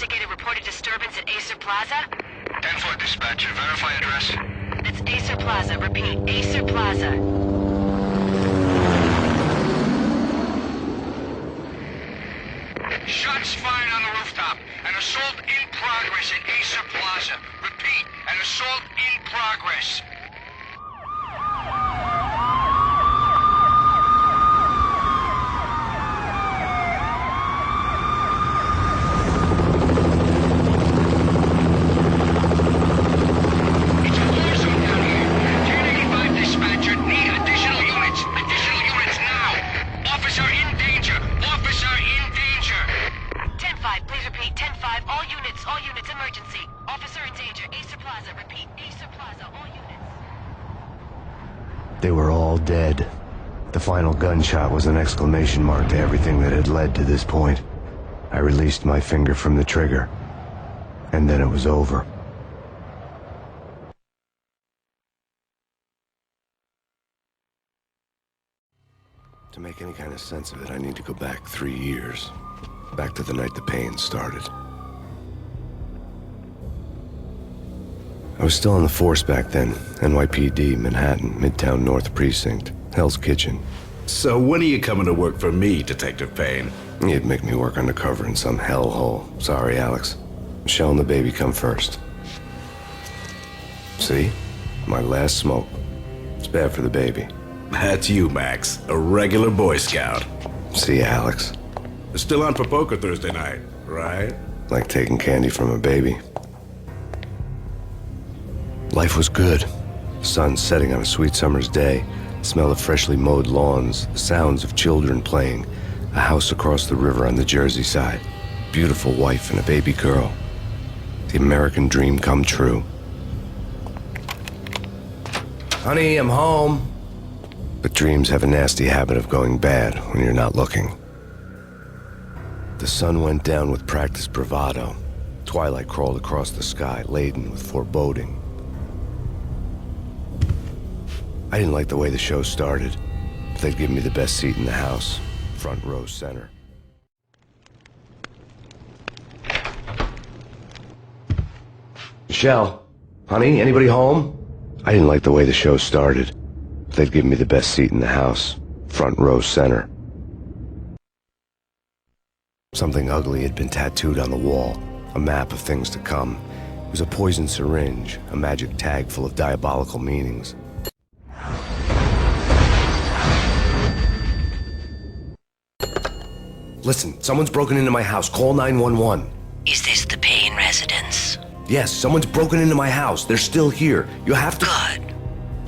investigated reported disturbance at Acer Plaza? 10-4 dispatcher, verify address. That's Acer Plaza. Repeat, Acer Plaza. Shots fired on the rooftop. An assault in progress at Acer Plaza. Repeat, an assault in progress. It's a war zone down here. 1085 dispatcher, need additional units. Additional units now. Officer in danger. Officer in danger. 10-5, please repeat. 10-5, all units, emergency. Officer in danger. Acer Plaza. Repeat, Acer Plaza, all units. They were all dead. The final gunshot was an exclamation mark to everything that had led to this point. I released my finger from the trigger, and then it was over. To make any kind of sense of it, I need to go back 3 years. Back to the night the pain started. I was still on the force back then. NYPD, Manhattan, Midtown North Precinct, Hell's Kitchen. So when are you coming to work for me, Detective Payne? You'd make me work undercover in some hellhole. Sorry, Alex. Michelle and the baby come first. See? My last smoke. It's bad for the baby. That's you, Max. A regular Boy Scout. See ya, Alex. Still on for poker Thursday night, right? Like taking candy from a baby. Life was good. The sun setting on a sweet summer's day, the smell of freshly mowed lawns, the sounds of children playing, a house across the river on the Jersey side, beautiful wife and a baby girl. The American dream come true. Honey, I'm home. But dreams have a nasty habit of going bad when you're not looking. The sun went down with practiced bravado. Twilight crawled across the sky, laden with foreboding. I didn't like the way the show started, but they'd given me the best seat in the house, front row center. Michelle, honey, anybody home? I didn't like the way the show started, but they'd given me the best seat in the house, front row center. Something ugly had been tattooed on the wall, a map of things to come. It was a poison syringe, a magic tag full of diabolical meanings. Listen, someone's broken into my house. Call 911. Is this the Payne residence? Yes, someone's broken into my house. They're still here. You have to... Good.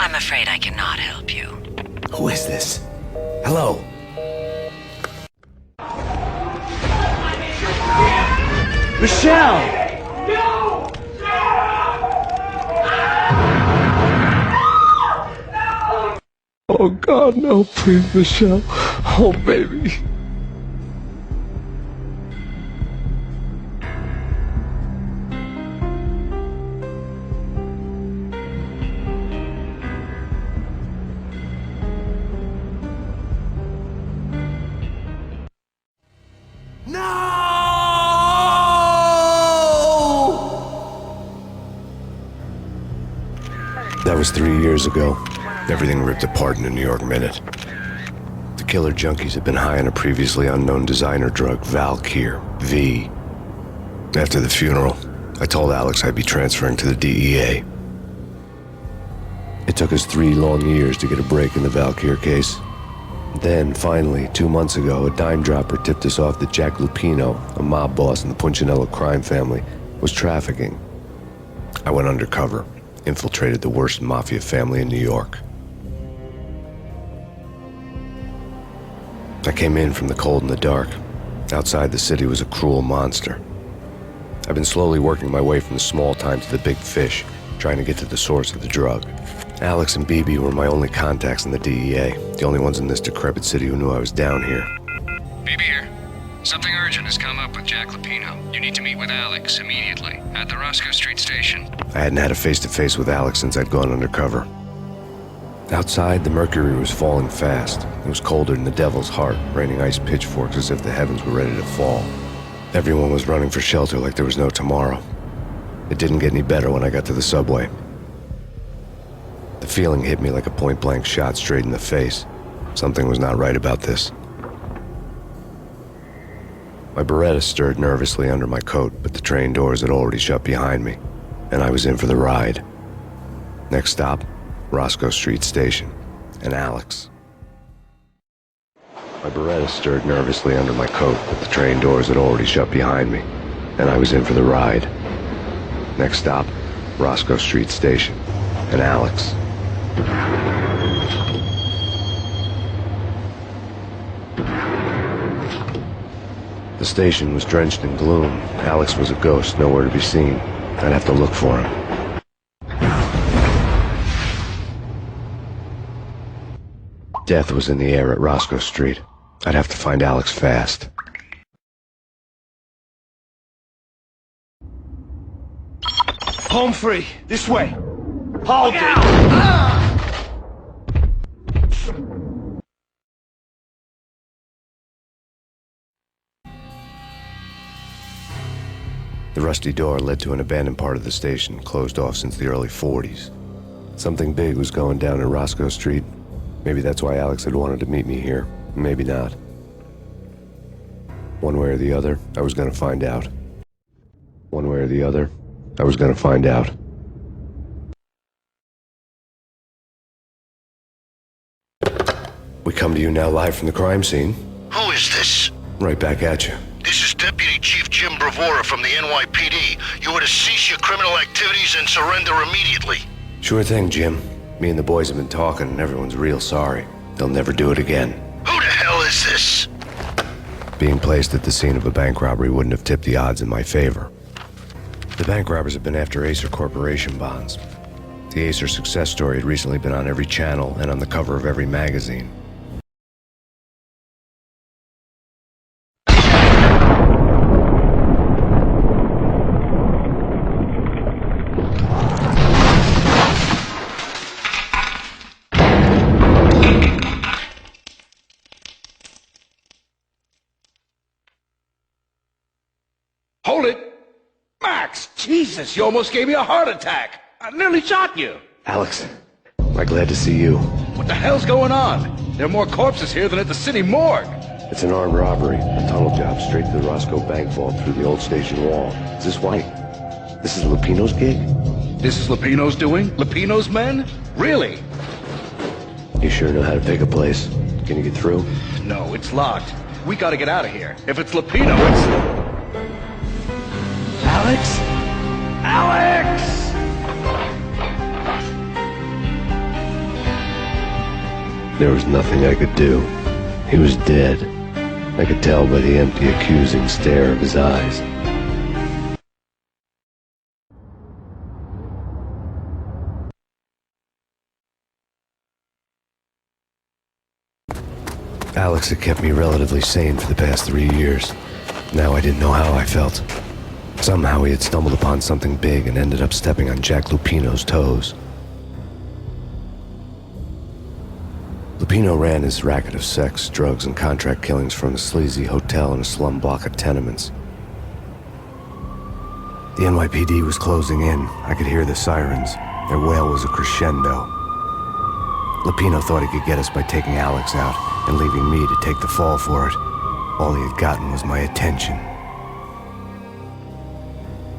I'm afraid I cannot help you. Who is this? Hello? Michelle! No! Oh God, no, please, Michelle. Oh, baby. That was 3 years ago. Everything ripped apart in a New York minute. The killer junkies had been high on a previously unknown designer drug, Valkyr, V. After the funeral, I told Alex I'd be transferring to the DEA. It took us 3 long years to get a break in the Valkyr case. Then, finally, 2 months ago, a dime dropper tipped us off that Jack Lupino, a mob boss in the Punchinello crime family, was trafficking. I went undercover, infiltrated the worst mafia family in New York. I came in from the cold and the dark. Outside the city was a cruel monster. I've been slowly working my way from the small time to the big fish, trying to get to the source of the drug. Alex and BB were my only contacts in the DEA, the only ones in this decrepit city who knew I was down here. BB here. Something urgent has come up with Jack Lupino. You need to meet with Alex immediately at the Roscoe Street station. I hadn't had a face-to-face with Alex since I'd gone undercover. Outside, the mercury was falling fast. It was colder than the devil's heart, raining ice pitchforks as if the heavens were ready to fall. Everyone was running for shelter like there was no tomorrow. It didn't get any better when I got to the subway. The feeling hit me like a point-blank shot straight in the face. Something was not right about this. My Beretta stirred nervously under my coat, but the train doors had already shut behind me, and I was in for the ride. Next stop, Roscoe Street Station, and Alex. My Beretta stirred nervously under my coat, but the train doors had already shut behind me, and I was in for the ride. Next stop, Roscoe Street Station, and Alex. The station was drenched in gloom. Alex was a ghost, nowhere to be seen. I'd have to look for him. Death was in the air at Roscoe Street. I'd have to find Alex fast. Home free. This way. Hold it! The rusty door led to an abandoned part of the station, closed off since the early 40s. Something big was going down at Roscoe Street. Maybe that's why Alex had wanted to meet me here. Maybe not. One way or the other, I was gonna find out. One way or the other, I was gonna find out. We come to you now live from the crime scene. Who is this? Right back at you. This is Deputy Chief Jim Bravura from the NYPD. You are to cease your criminal activities and surrender immediately. Sure thing, Jim. Me and the boys have been talking and everyone's real sorry. They'll never do it again. Who the hell is this? Being placed at the scene of a bank robbery wouldn't have tipped the odds in my favor. The bank robbers have been after Acer Corporation bonds. The Acer success story had recently been on every channel and on the cover of every magazine. Hold it! Max! Jesus, you almost gave me a heart attack! I nearly shot you! Alex, I'm glad to see you. What the hell's going on? There are more corpses here than at the city morgue! It's an armed robbery, a tunnel job straight to the Roscoe Bank vault through the old station wall. Is this why? This is Lupino's gig? This is Lupino's doing? Lupino's men? Really? You sure know how to pick a place. Can you get through? No, it's locked. We gotta get out of here. If it's Lupino, it's... Alex? Alex! There was nothing I could do. He was dead. I could tell by the empty, accusing stare of his eyes. Alex had kept me relatively sane for the past 3 years. Now I didn't know how I felt. Somehow he had stumbled upon something big and ended up stepping on Jack Lupino's toes. Lupino ran his racket of sex, drugs, and contract killings from a sleazy hotel in a slum block of tenements. The NYPD was closing in. I could hear the sirens. Their wail was a crescendo. Lupino thought he could get us by taking Alex out and leaving me to take the fall for it. All he had gotten was my attention.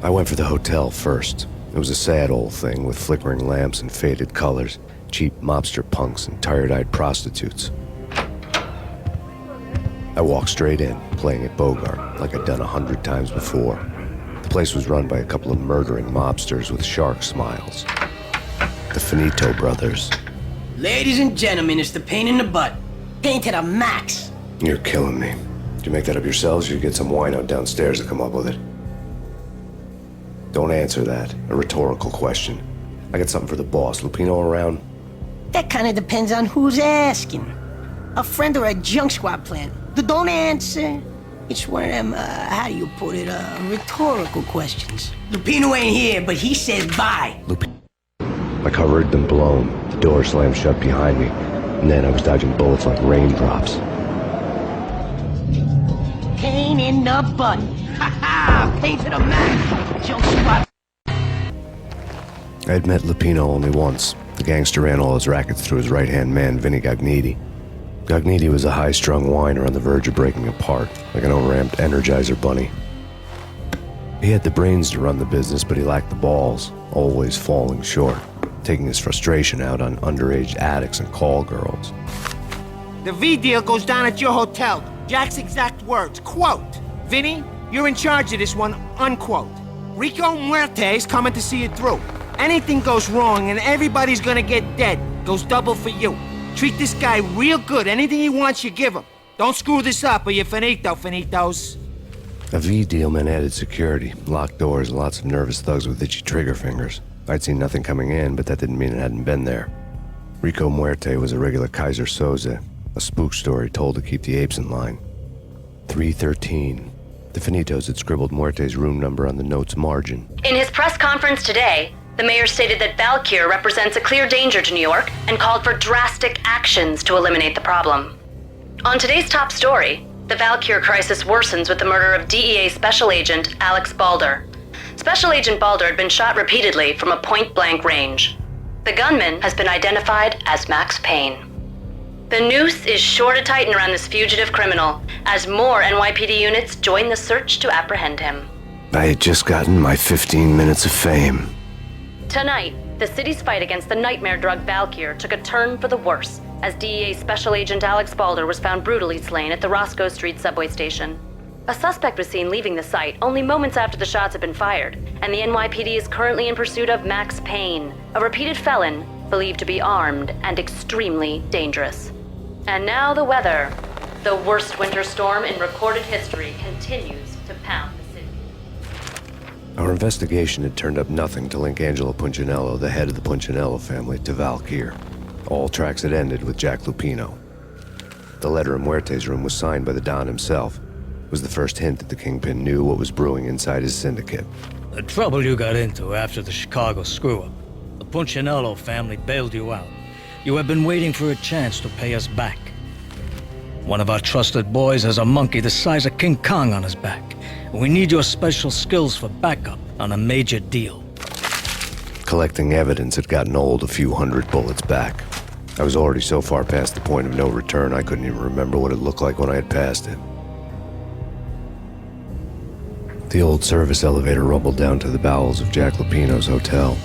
I went for the hotel first. It was a sad old thing with flickering lamps and faded colors, cheap mobster punks and tired-eyed prostitutes. I walked straight in, playing at Bogart, like I'd done 100 times before. The place was run by a couple of murdering mobsters with shark smiles. The Finito brothers. Ladies and gentlemen, it's the pain in the butt. Pain to the max. You're killing me. Did you make that up yourselves, or you get some wino downstairs to come up with it? Don't answer that. A rhetorical question. I got something for the boss. Lupino around? That kind of depends on who's asking. A friend or a junk squad plan. Don't answer. It's one of them, how do you put it, rhetorical questions. Lupino ain't here, but he says bye. My cover had been blown. The door slammed shut behind me. And then I was dodging bullets like raindrops. Pain in the butt. Ha ha! Pain to the max. Junk squad. I'd met Lupino only once. The gangster ran all his rackets through his right-hand man, Vinny Gagniti. Gagniti was a high-strung whiner on the verge of breaking apart, like an overamped Energizer bunny. He had the brains to run the business, but he lacked the balls, always falling short, taking his frustration out on underage addicts and call girls. The V deal goes down at your hotel. Jack's exact words, quote, "Vinny, you're in charge of this one," unquote. Rico Muerte's coming to see it through. Anything goes wrong and everybody's gonna get dead. Goes double for you. Treat this guy real good. Anything he wants, you give him. Don't screw this up or you're finito, finitos. A V deal meant added security, locked doors, and lots of nervous thugs with itchy trigger fingers. I'd seen nothing coming in, but that didn't mean it hadn't been there. Rico Muerte was a regular Kaiser Soze, a spook story told to keep the apes in line. 313. The Finitos had scribbled Muerte's room number on the note's margin. In his press conference today, the mayor stated that Valkyr represents a clear danger to New York and called for drastic actions to eliminate the problem. On today's top story, the Valkyr crisis worsens with the murder of DEA Special Agent Alex Balder. Special Agent Balder had been shot repeatedly from a point-blank range. The gunman has been identified as Max Payne. The noose is sure to tighten around this fugitive criminal as more NYPD units join the search to apprehend him. I had just gotten my 15 minutes of fame. Tonight, the city's fight against the nightmare drug Valkyr took a turn for the worse as DEA Special Agent Alex Balder was found brutally slain at the Roscoe Street subway station. A suspect was seen leaving the site only moments after the shots had been fired, and the NYPD is currently in pursuit of Max Payne, a repeated felon believed to be armed and extremely dangerous. And now the weather. The worst winter storm in recorded history continues to pound the city. Our investigation had turned up nothing to link Angelo Punchinello, the head of the Punchinello family, to Valkyr. All tracks had ended with Jack Lupino. The letter in Muerte's room was signed by the Don himself. It was the first hint that the Kingpin knew what was brewing inside his syndicate. The trouble you got into after the Chicago screw-up. The Punchinello family bailed you out. You have been waiting for a chance to pay us back. One of our trusted boys has a monkey the size of King Kong on his back. We need your special skills for backup on a major deal. Collecting evidence had gotten old a few hundred bullets back. I was already so far past the point of no return I couldn't even remember what it looked like when I had passed it. The old service elevator rumbled down to the bowels of Jack Lupino's hotel.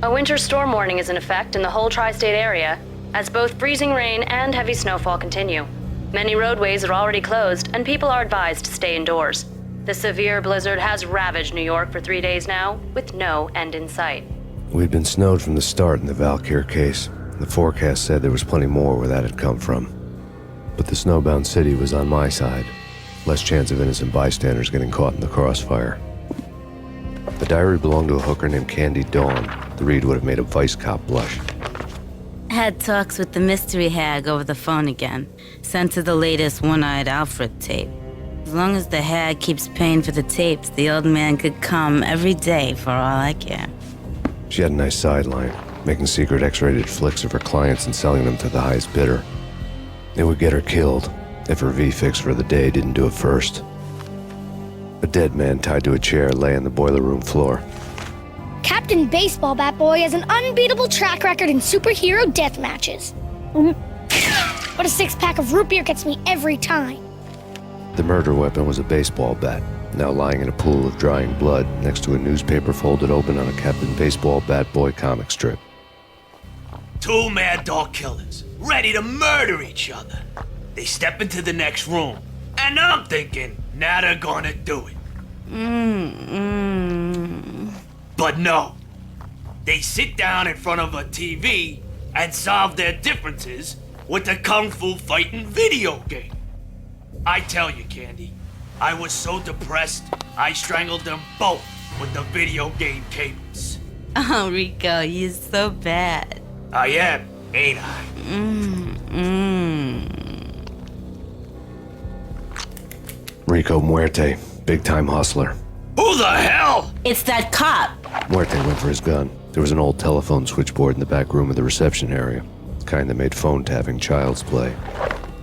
A winter storm warning is in effect in the whole tri-state area, as both freezing rain and heavy snowfall continue. Many roadways are already closed, and people are advised to stay indoors. The severe blizzard has ravaged New York for 3 days now, with no end in sight. We'd been snowed from the start in the Valkyr case. The forecast said there was plenty more where that had come from. But the snowbound city was on my side. Less chance of innocent bystanders getting caught in the crossfire. The diary belonged to a hooker named Candy Dawn. The read would have made a vice cop blush. Had talks with the mystery hag over the phone again. Sent her the latest One-Eyed Alfred tape. As long as the hag keeps paying for the tapes, the old man could come every day for all I care. She had a nice sideline, making secret X-rated flicks of her clients and selling them to the highest bidder. It would get her killed if her V-fix for the day didn't do it first. A dead man tied to a chair lay on the boiler room floor. Captain Baseball Bat Boy has an unbeatable track record in superhero death matches. But a six-pack of root beer gets me every time. The murder weapon was a baseball bat, now lying in a pool of drying blood next to a newspaper folded open on a Captain Baseball Bat Boy comic strip. Two mad dog killers, ready to murder each other. They step into the next room, and I'm thinking, now they're gonna do it. But no. They sit down in front of a TV and solve their differences with a kung fu fighting video game. I tell you, Candy, I was so depressed, I strangled them both with the video game cables. Oh, Rico, you're so bad. I am, ain't I? Rico Muerte, big-time hustler. Who the hell? It's that cop. Muerte went for his gun. There was an old telephone switchboard in the back room of the reception area, the kind that made phone tapping child's play.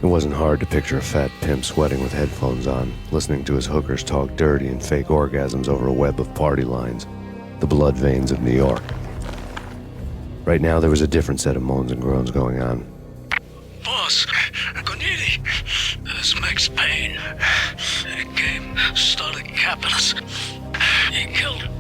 It wasn't hard to picture a fat pimp sweating with headphones on, listening to his hookers talk dirty and fake orgasms over a web of party lines, the blood veins of New York. Right now, there was a different set of moans and groans going on. Boss, Goniti, it's Max Payne. He came, started capping us. He killed him.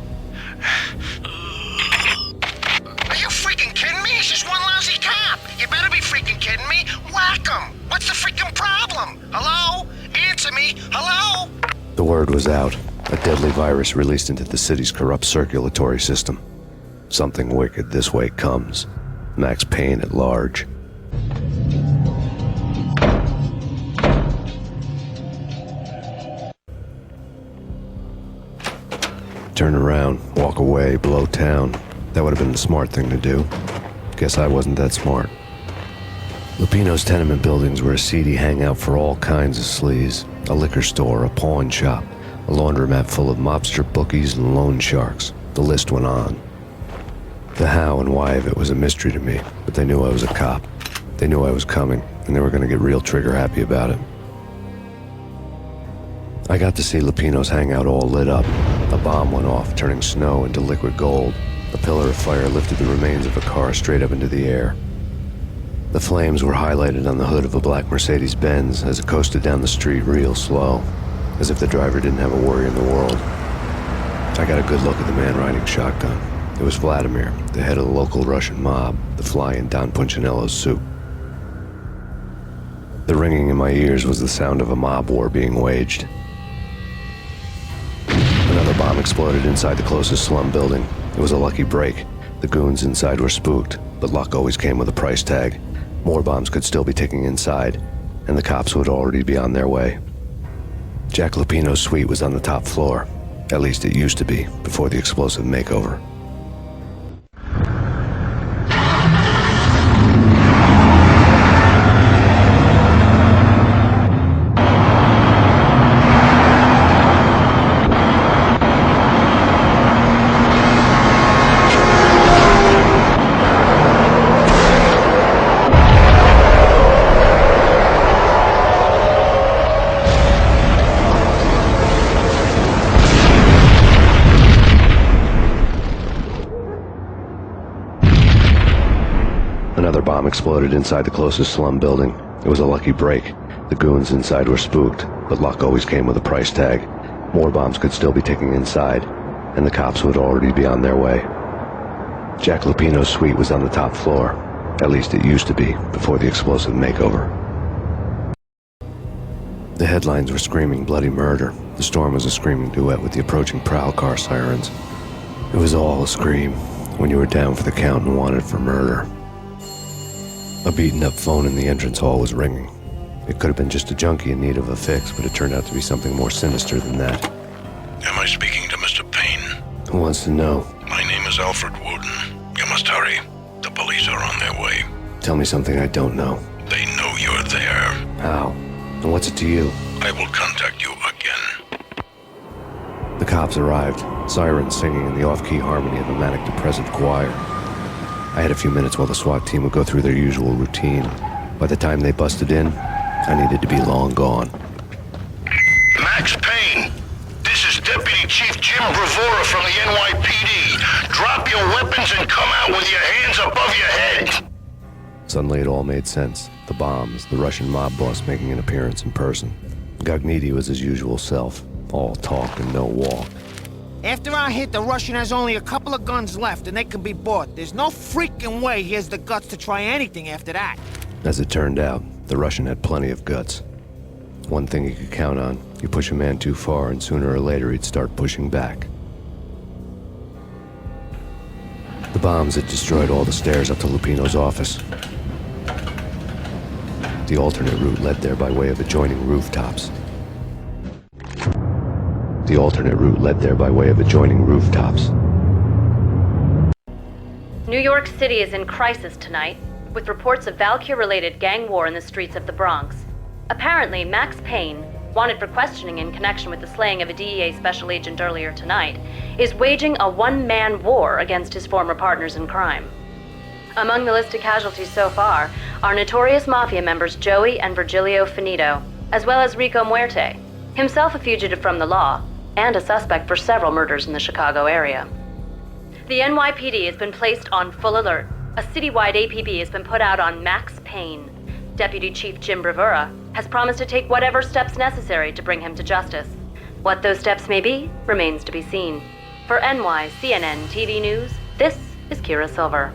Are you freaking kidding me? He's just one lousy cop. You better be freaking kidding me. Whack him. What's the freaking problem? Hello? Answer me. Hello? The word was out. A deadly virus released into the city's corrupt circulatory system. Something wicked this way comes. Max Payne at large. Turn around, walk away, blow town. That would have been the smart thing to do. Guess I wasn't that smart. Lupino's tenement buildings were a seedy hangout for all kinds of sleaze. A liquor store, a pawn shop, a laundromat full of mobster bookies and loan sharks. The list went on. The how and why of it was a mystery to me, but they knew I was a cop. They knew I was coming, and they were going to get real trigger-happy about it. I got to see Lupino's hangout all lit up. A bomb went off, turning snow into liquid gold. A pillar of fire lifted the remains of a car straight up into the air. The flames were highlighted on the hood of a black Mercedes-Benz as it coasted down the street real slow, as if the driver didn't have a worry in the world. I got a good look at the man riding shotgun. It was Vladimir, the head of the local Russian mob, the fly in Don Punchinello's soup. The ringing in my ears was the sound of a mob war being waged. Another bomb exploded inside the closest slum building. It was a lucky break. The goons inside were spooked, but luck always came with a price tag. More bombs could still be ticking inside, and the cops would already be on their way. Jack Lupino's suite was on the top floor. At least it used to be, before the explosive makeover. Another bomb exploded inside the closest slum building. It was a lucky break. The goons inside were spooked, but luck always came with a price tag. More bombs could still be ticking inside, and the cops would already be on their way. Jack Lupino's suite was on the top floor. At least it used to be, before the explosive makeover. The headlines were screaming bloody murder. The storm was a screaming duet with the approaching prowl car sirens. It was all a scream when you were down for the count and wanted for murder. A beaten-up phone in the entrance hall was ringing. It could have been just a junkie in need of a fix, but it turned out to be something more sinister than that. Am I speaking to Mr. Payne? Who wants to know? My name is Alfred Wooden. You must hurry. The police are on their way. Tell me something I don't know. They know you're there. How? And what's it to you? I will contact you again. The cops arrived, sirens singing in the off-key harmony of a manic-depressive choir. I had a few minutes while the SWAT team would go through their usual routine. By the time they busted in, I needed to be long gone. Max Payne, this is Deputy Chief Jim Bravura from the NYPD. Drop your weapons and come out with your hands above your head. Suddenly it all made sense. The bombs, the Russian mob boss making an appearance in person. Gagniti was his usual self, all talk and no walk. After our hit, the Russian has only a couple of guns left, and they can be bought. There's no freaking way he has the guts to try anything after that. As it turned out, the Russian had plenty of guts. One thing you could count on, you push a man too far, and sooner or later he'd start pushing back. The bombs had destroyed all the stairs up to Lupino's office. The alternate route led there by way of adjoining rooftops. The alternate route led there by way of adjoining rooftops. New York City is in crisis tonight, with reports of Valkyr-related gang war in the streets of the Bronx. Apparently, Max Payne, wanted for questioning in connection with the slaying of a DEA special agent earlier tonight, is waging a one-man war against his former partners in crime. Among the listed casualties so far are notorious mafia members Joey and Virgilio Finito, as well as Rico Muerte, himself a fugitive from the law, and a suspect for several murders in the Chicago area. The NYPD has been placed on full alert. A citywide APB has been put out on Max Payne. Deputy Chief Jim Bravura has promised to take whatever steps necessary to bring him to justice. What those steps may be remains to be seen. For CNN TV News, this is Kira Silver.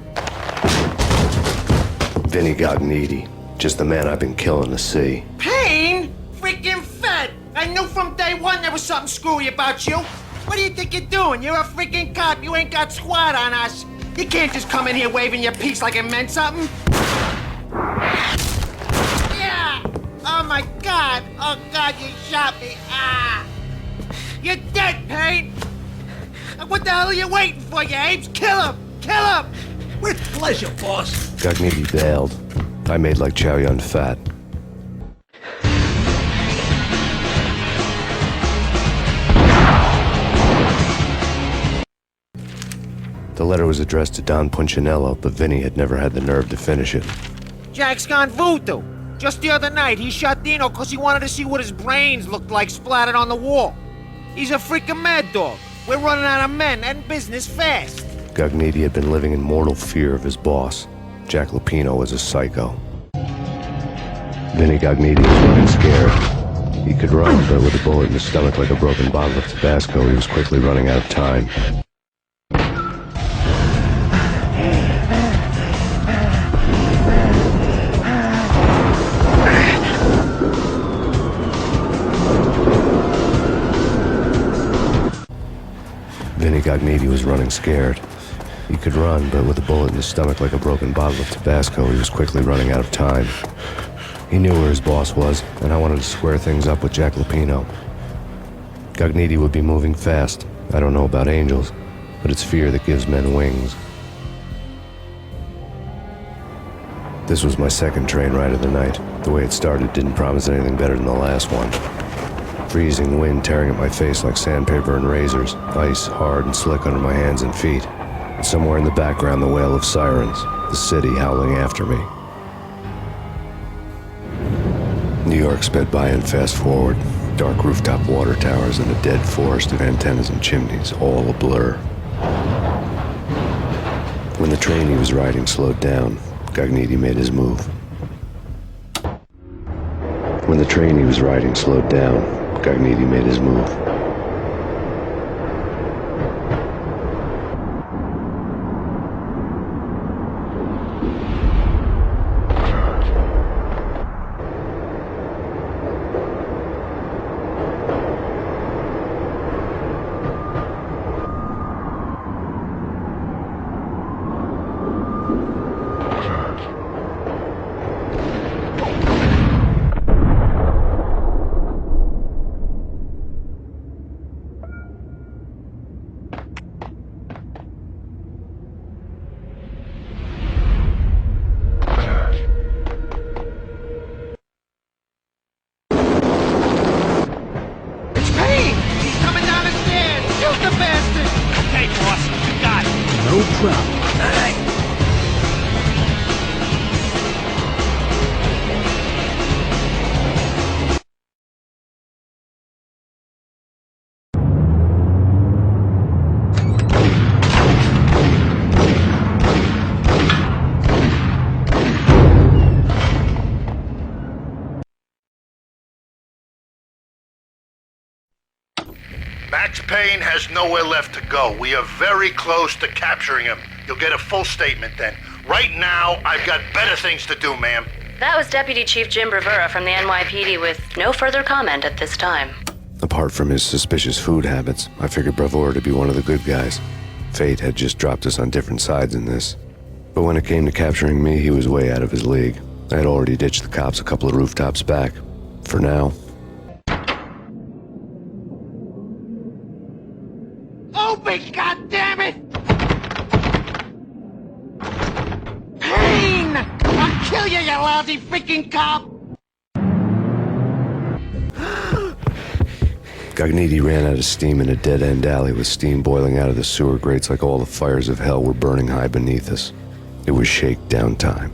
Vinny Gognitti, just the man I've been killing to see. Payne? Freaking fed! I knew from day one there was something screwy about you. What do you think you're doing? You're a freaking cop. You ain't got squad on us. You can't just come in here waving your piece like it meant something. Yeah! Oh my God! Oh God, you shot me! Ah! You're dead, Payne! What the hell are you waiting for, you apes? Kill him! Kill him! With pleasure, boss. Gognitti bailed. I made like Chow Yun Fat. The letter was addressed to Don Punchinello, but Vinny had never had the nerve to finish it. Jack's gone voodoo. Just the other night, he shot Dino because he wanted to see what his brains looked like splattered on the wall. He's a freaking mad dog. We're running out of men and business fast. Gognitti had been living in mortal fear of his boss. Jack Lupino was a psycho. Vinny Gognitti was running scared. He could run, but with a bullet in his stomach like a broken bottle of Tabasco, he was quickly running out of time. Vinny Gognitti was running scared. He could run, but with a bullet in his stomach like a broken bottle of Tabasco, he was quickly running out of time. He knew where his boss was, and I wanted to square things up with Jack Lupino. Gognitti would be moving fast. I don't know about angels, but it's fear that gives men wings. This was my second train ride of the night. The way it started didn't promise anything better than the last one. Freezing wind tearing at my face like sandpaper and razors, ice hard and slick under my hands and feet. And somewhere in the background, the wail of sirens, the city howling after me. New York sped by in fast forward, dark rooftop water towers and a dead forest of antennas and chimneys, all a blur. When the train he was riding slowed down, Gognitti made his move. When the train he was riding slowed down, Gognitti made his move. Max Payne has nowhere left to go. We are very close to capturing him. You'll get a full statement then. Right now, I've got better things to do, ma'am. That was Deputy Chief Jim Bravura from the NYPD with no further comment at this time. Apart from his suspicious food habits, I figured Bravura to be one of the good guys. Fate had just dropped us on different sides in this. But when it came to capturing me, he was way out of his league. I had already ditched the cops a couple of rooftops back. For now. Open, goddammit! Payne! I'll kill you, you lousy freaking cop! Gagniti ran out of steam in a dead-end alley with steam boiling out of the sewer grates like all the fires of hell were burning high beneath us. It was shakedown time.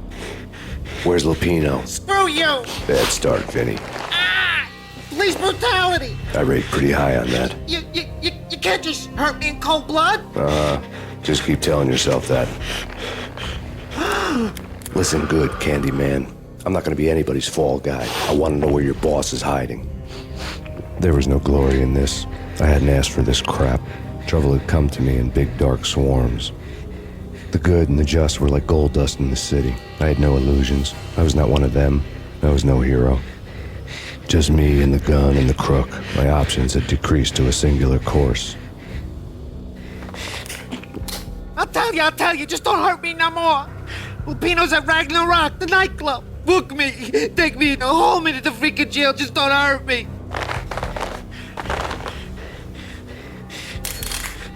Where's Lupino? Screw you! Bad start, Vinny. Police brutality! I rate pretty high on that. You can't just hurt me in cold blood? Just keep telling yourself that. Listen good, Candyman. I'm not gonna be anybody's fall guy. I want to know where your boss is hiding. There was no glory in this. I hadn't asked for this crap. Trouble had come to me in big dark swarms. The good and the just were like gold dust in the city. I had no illusions. I was not one of them. I was no hero. Just me and the gun and the crook. My options had decreased to a singular course. I'll tell you, just don't hurt me no more. Lupino's at Ragnarok, the nightclub. Book me, take me in, haul me to the freaking jail, just don't hurt me.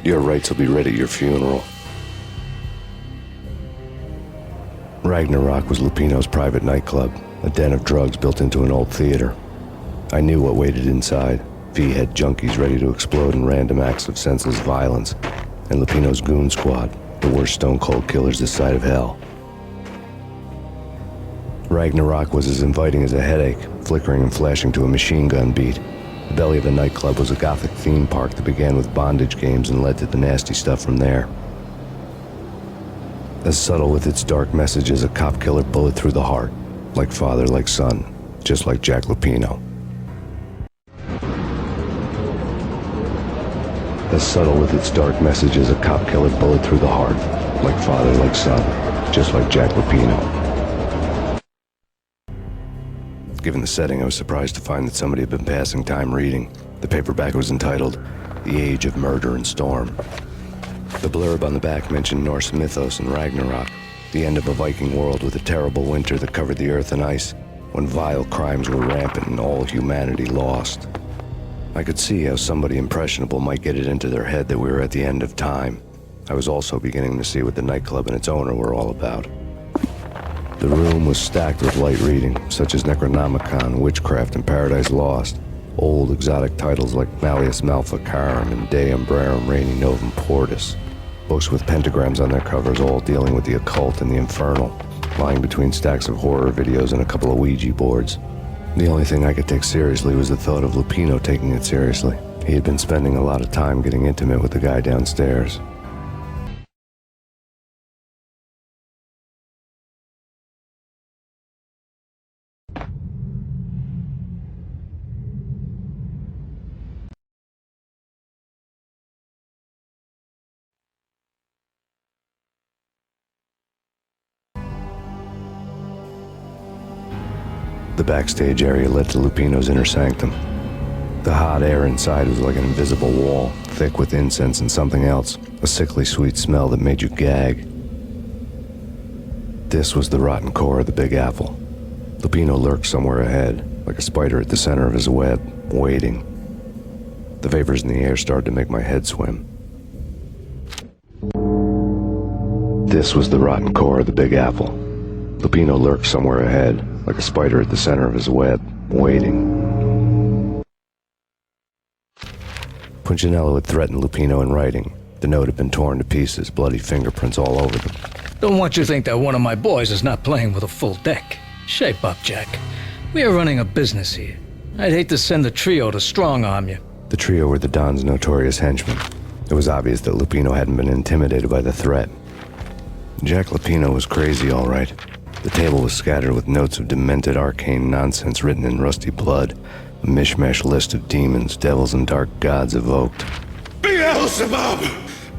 Your rights will be ready at your funeral. Ragnarok was Lupino's private nightclub, a den of drugs built into an old theater. I knew what waited inside. V-head junkies ready to explode in random acts of senseless violence, and Lupino's goon squad, the worst stone-cold killers this side of hell. Ragnarok was as inviting as a headache, flickering and flashing to a machine gun beat. The belly of the nightclub was a gothic theme park that began with bondage games and led to the nasty stuff from there. As subtle with its dark message as a cop killer bullet through the heart, like father, like son, just like Jack Lupino. As subtle with its dark message as a cop killer bullet through the heart, like father, like son, just like Jack Lupino. Given the setting, I was surprised to find that somebody had been passing time reading. The paperback was entitled, The Age of Murder and Storm. The blurb on the back mentioned Norse mythos and Ragnarok, the end of a Viking world with a terrible winter that covered the earth in ice, when vile crimes were rampant and all humanity lost. I could see how somebody impressionable might get it into their head that we were at the end of time. I was also beginning to see what the nightclub and its owner were all about. The room was stacked with light reading, such as Necronomicon, Witchcraft, and Paradise Lost. Old exotic titles like Malleus Maleficarum and De Umbrarum Reini Novum Portis. Books with pentagrams on their covers, all dealing with the occult and the infernal, lying between stacks of horror videos and a couple of Ouija boards. The only thing I could take seriously was the thought of Lupino taking it seriously. He had been spending a lot of time getting intimate with the guy downstairs. The backstage area led to Lupino's inner sanctum. The hot air inside was like an invisible wall, thick with incense and something else, a sickly sweet smell that made you gag. This was the rotten core of the Big Apple. Lupino lurked somewhere ahead, like a spider at the center of his web, waiting. The vapors in the air started to make my head swim. This was the rotten core of the Big Apple. Lupino lurked somewhere ahead, like a spider at the center of his web, waiting. Punchinello had threatened Lupino in writing. The note had been torn to pieces, bloody fingerprints all over them. Don't want you to think that one of my boys is not playing with a full deck. Shape up, Jack. We are running a business here. I'd hate to send the trio to strong-arm you. The trio were the Don's notorious henchmen. It was obvious that Lupino hadn't been intimidated by the threat. Jack Lupino was crazy, all right. The table was scattered with notes of demented arcane nonsense written in rusty blood, a mishmash list of demons, devils, and dark gods evoked. Beelzebub,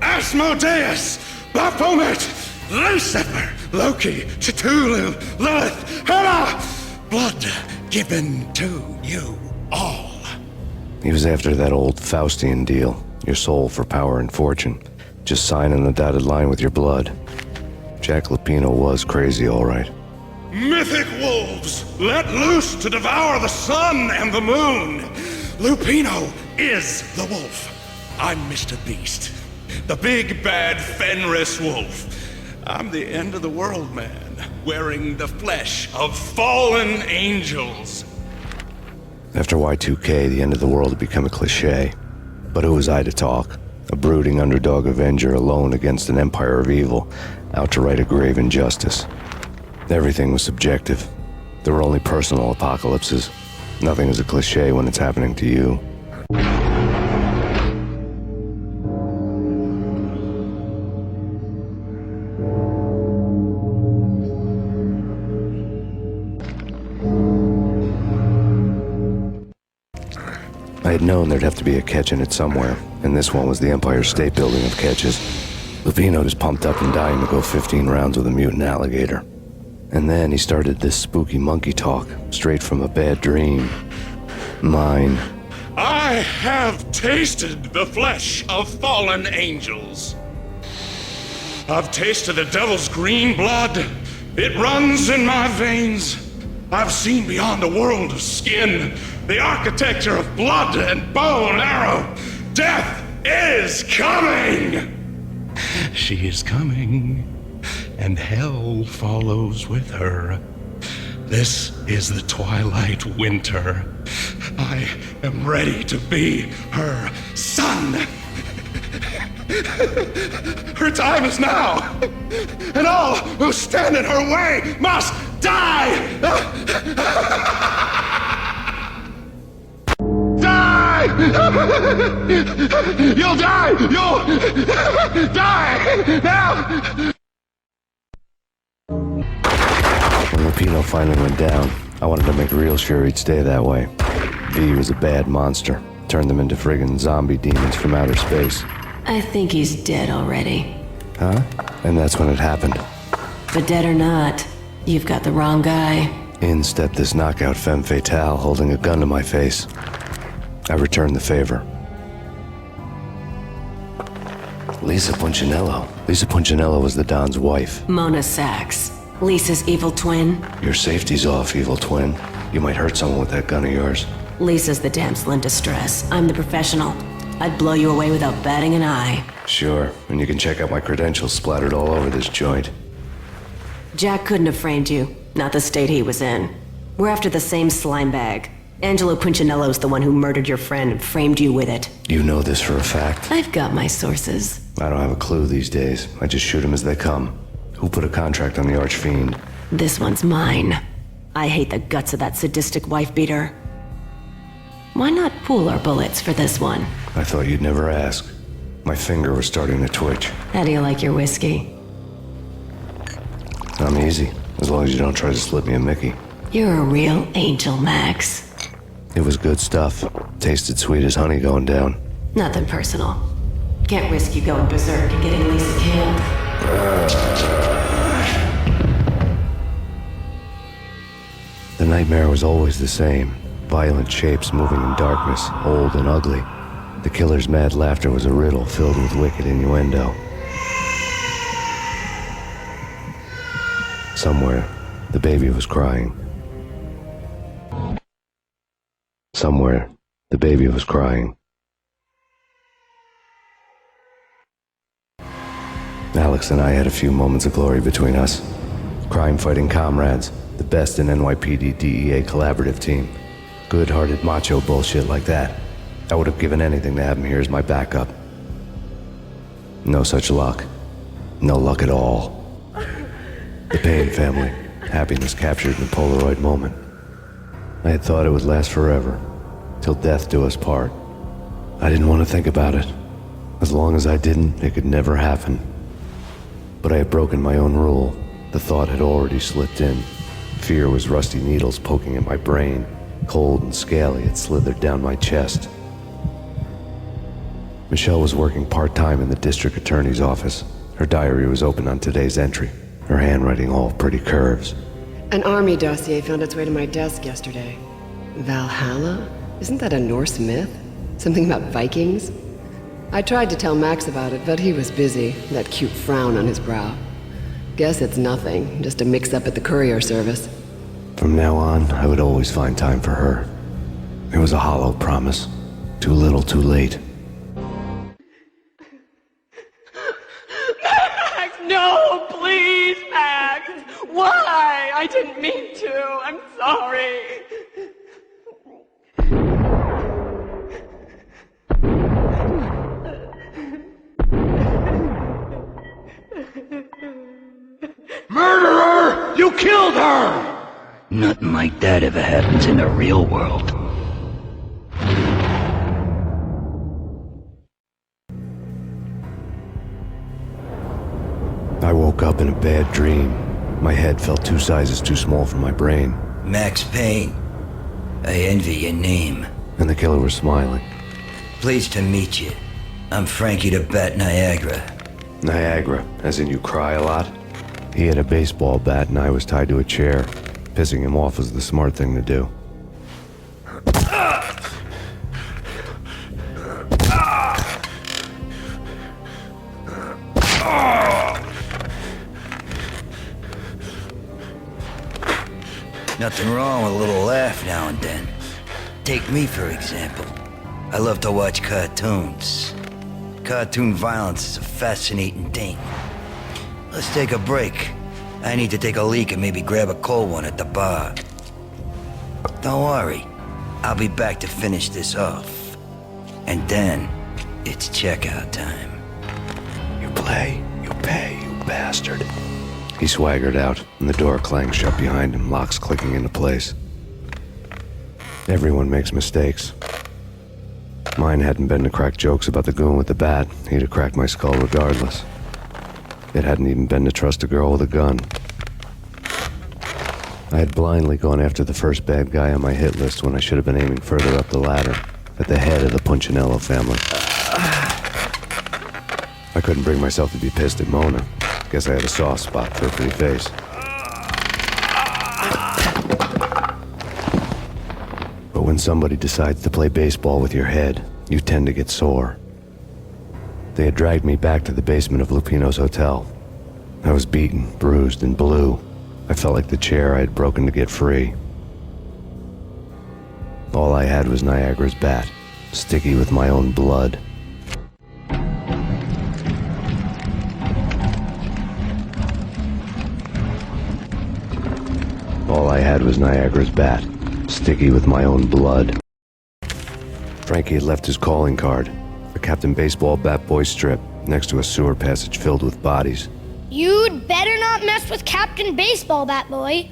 Asmodeus, Baphomet, Lucifer, Loki, Cthulhu, Lilith, Hera, blood given to you all. He was after that old Faustian deal, your soul for power and fortune, just sign on the dotted line with your blood. Jack Lupino was crazy, all right. Mythic wolves, let loose to devour the sun and the moon. Lupino is the wolf. I'm Mr. Beast, the big bad Fenris wolf. I'm the end of the world man, wearing the flesh of fallen angels. After Y2K, the end of the world had become a cliche. But who was I to talk? A brooding underdog avenger alone against an empire of evil, out to right a grave injustice. Everything was subjective. There were only personal apocalypses. Nothing is a cliche when it's happening to you. I had known there'd have to be a catch in it somewhere, and this one was the Empire State Building of catches. Lupino was pumped up and dying to go 15 rounds with a mutant alligator. And then he started this spooky monkey talk, straight from a bad dream. Mine. I have tasted the flesh of fallen angels. I've tasted the devil's green blood. It runs in my veins. I've seen beyond a world of skin, the architecture of blood and bow and arrow. Death is coming! She is coming, and hell follows with her. This is the twilight winter. I am ready to be her son. Her time is now, and all who stand in her way must die! Die! You'll die! You'll die! Now! When Lupino finally went down, I wanted to make real sure he'd stay that way. V was a bad monster. Turned them into friggin' zombie demons from outer space. I think he's dead already. Huh? And that's when it happened. But dead or not, you've got the wrong guy. In stepped this knockout femme fatale holding a gun to my face. I returned the favor. Lisa Punchinello. Lisa Punchinello was the Don's wife. Mona Sachs. Lisa's evil twin. Your safety's off, evil twin. You might hurt someone with that gun of yours. Lisa's the damsel in distress. I'm the professional. I'd blow you away without batting an eye. Sure, and you can check out my credentials splattered all over this joint. Jack couldn't have framed you. Not the state he was in. We're after the same slime bag. Angelo Punchinello's the one who murdered your friend and framed you with it. You know this for a fact? I've got my sources. I don't have a clue these days. I just shoot them as they come. Who put a contract on the Archfiend? This one's mine. I hate the guts of that sadistic wife-beater. Why not pool our bullets for this one? I thought you'd never ask. My finger was starting to twitch. How do you like your whiskey? I'm easy, as long as you don't try to slip me a Mickey. You're a real angel, Max. It was good stuff. Tasted sweet as honey going down. Nothing personal. Can't risk you going berserk and getting Lisa killed. The nightmare was always the same. Violent shapes moving in darkness, old and ugly. The killer's mad laughter was a riddle filled with wicked innuendo. Somewhere, the baby was crying. Somewhere, the baby was crying. Alex and I had a few moments of glory between us. Crime-fighting comrades, the best in NYPD DEA collaborative team. Good-hearted macho bullshit like that. I would have given anything to have him here as my backup. No such luck. No luck at all. The Payne family. Happiness captured in a Polaroid moment. I had thought it would last forever. Till death do us part. I didn't want to think about it. As long as I didn't, it could never happen. But I had broken my own rule. The thought had already slipped in. Fear was rusty needles poking at my brain. Cold and scaly, it slithered down my chest. Michelle was working part-time in the district attorney's office. Her diary was open on today's entry. Her handwriting all pretty curves. An army dossier found its way to my desk yesterday. Valhalla? Isn't that a Norse myth? Something about Vikings? I tried to tell Max about it, but he was busy, that cute frown on his brow. Guess it's nothing, just a mix-up at the courier service. From now on, I would always find time for her. It was a hollow promise. Too little, too late. Max, no, please, Max! Why? I didn't mean to. I'm sorry. You killed her! Nothing like that ever happens in the real world. I woke up in a bad dream. My head felt 2 sizes too small for my brain. Max Payne. I envy your name. And the killer was smiling. Pleased to meet you. I'm Frankie the Bat Niagara. Niagara, as in you cry a lot? He had a baseball bat and I was tied to a chair. Pissing him off was the smart thing to do. Nothing wrong with a little laugh now and then. Take me, for example. I love to watch cartoons. Cartoon violence is a fascinating thing. Let's take a break. I need to take a leak and maybe grab a cold one at the bar. Don't worry. I'll be back to finish this off. And then, it's checkout time. You play, you pay, you bastard. He swaggered out, and the door clanged shut behind him, locks clicking into place. Everyone makes mistakes. Mine hadn't been to crack jokes about the goon with the bat. He'd have cracked my skull regardless. It hadn't even been to trust a girl with a gun. I had blindly gone after the first bad guy on my hit list when I should have been aiming further up the ladder, at the head of the Punchinello family. I couldn't bring myself to be pissed at Mona. Guess I had a soft spot for her pretty face. But when somebody decides to play baseball with your head, you tend to get sore. They had dragged me back to the basement of Lupino's hotel. I was beaten, bruised, and blue. I felt like the chair I had broken to get free. All I had was Niagara's bat, sticky with my own blood. All I had was Niagara's bat, sticky with my own blood. Frankie had left his calling card, a Captain Baseball Bat Boy strip, next to a sewer passage filled with bodies. You'd better not mess with Captain Baseball Bat Boy.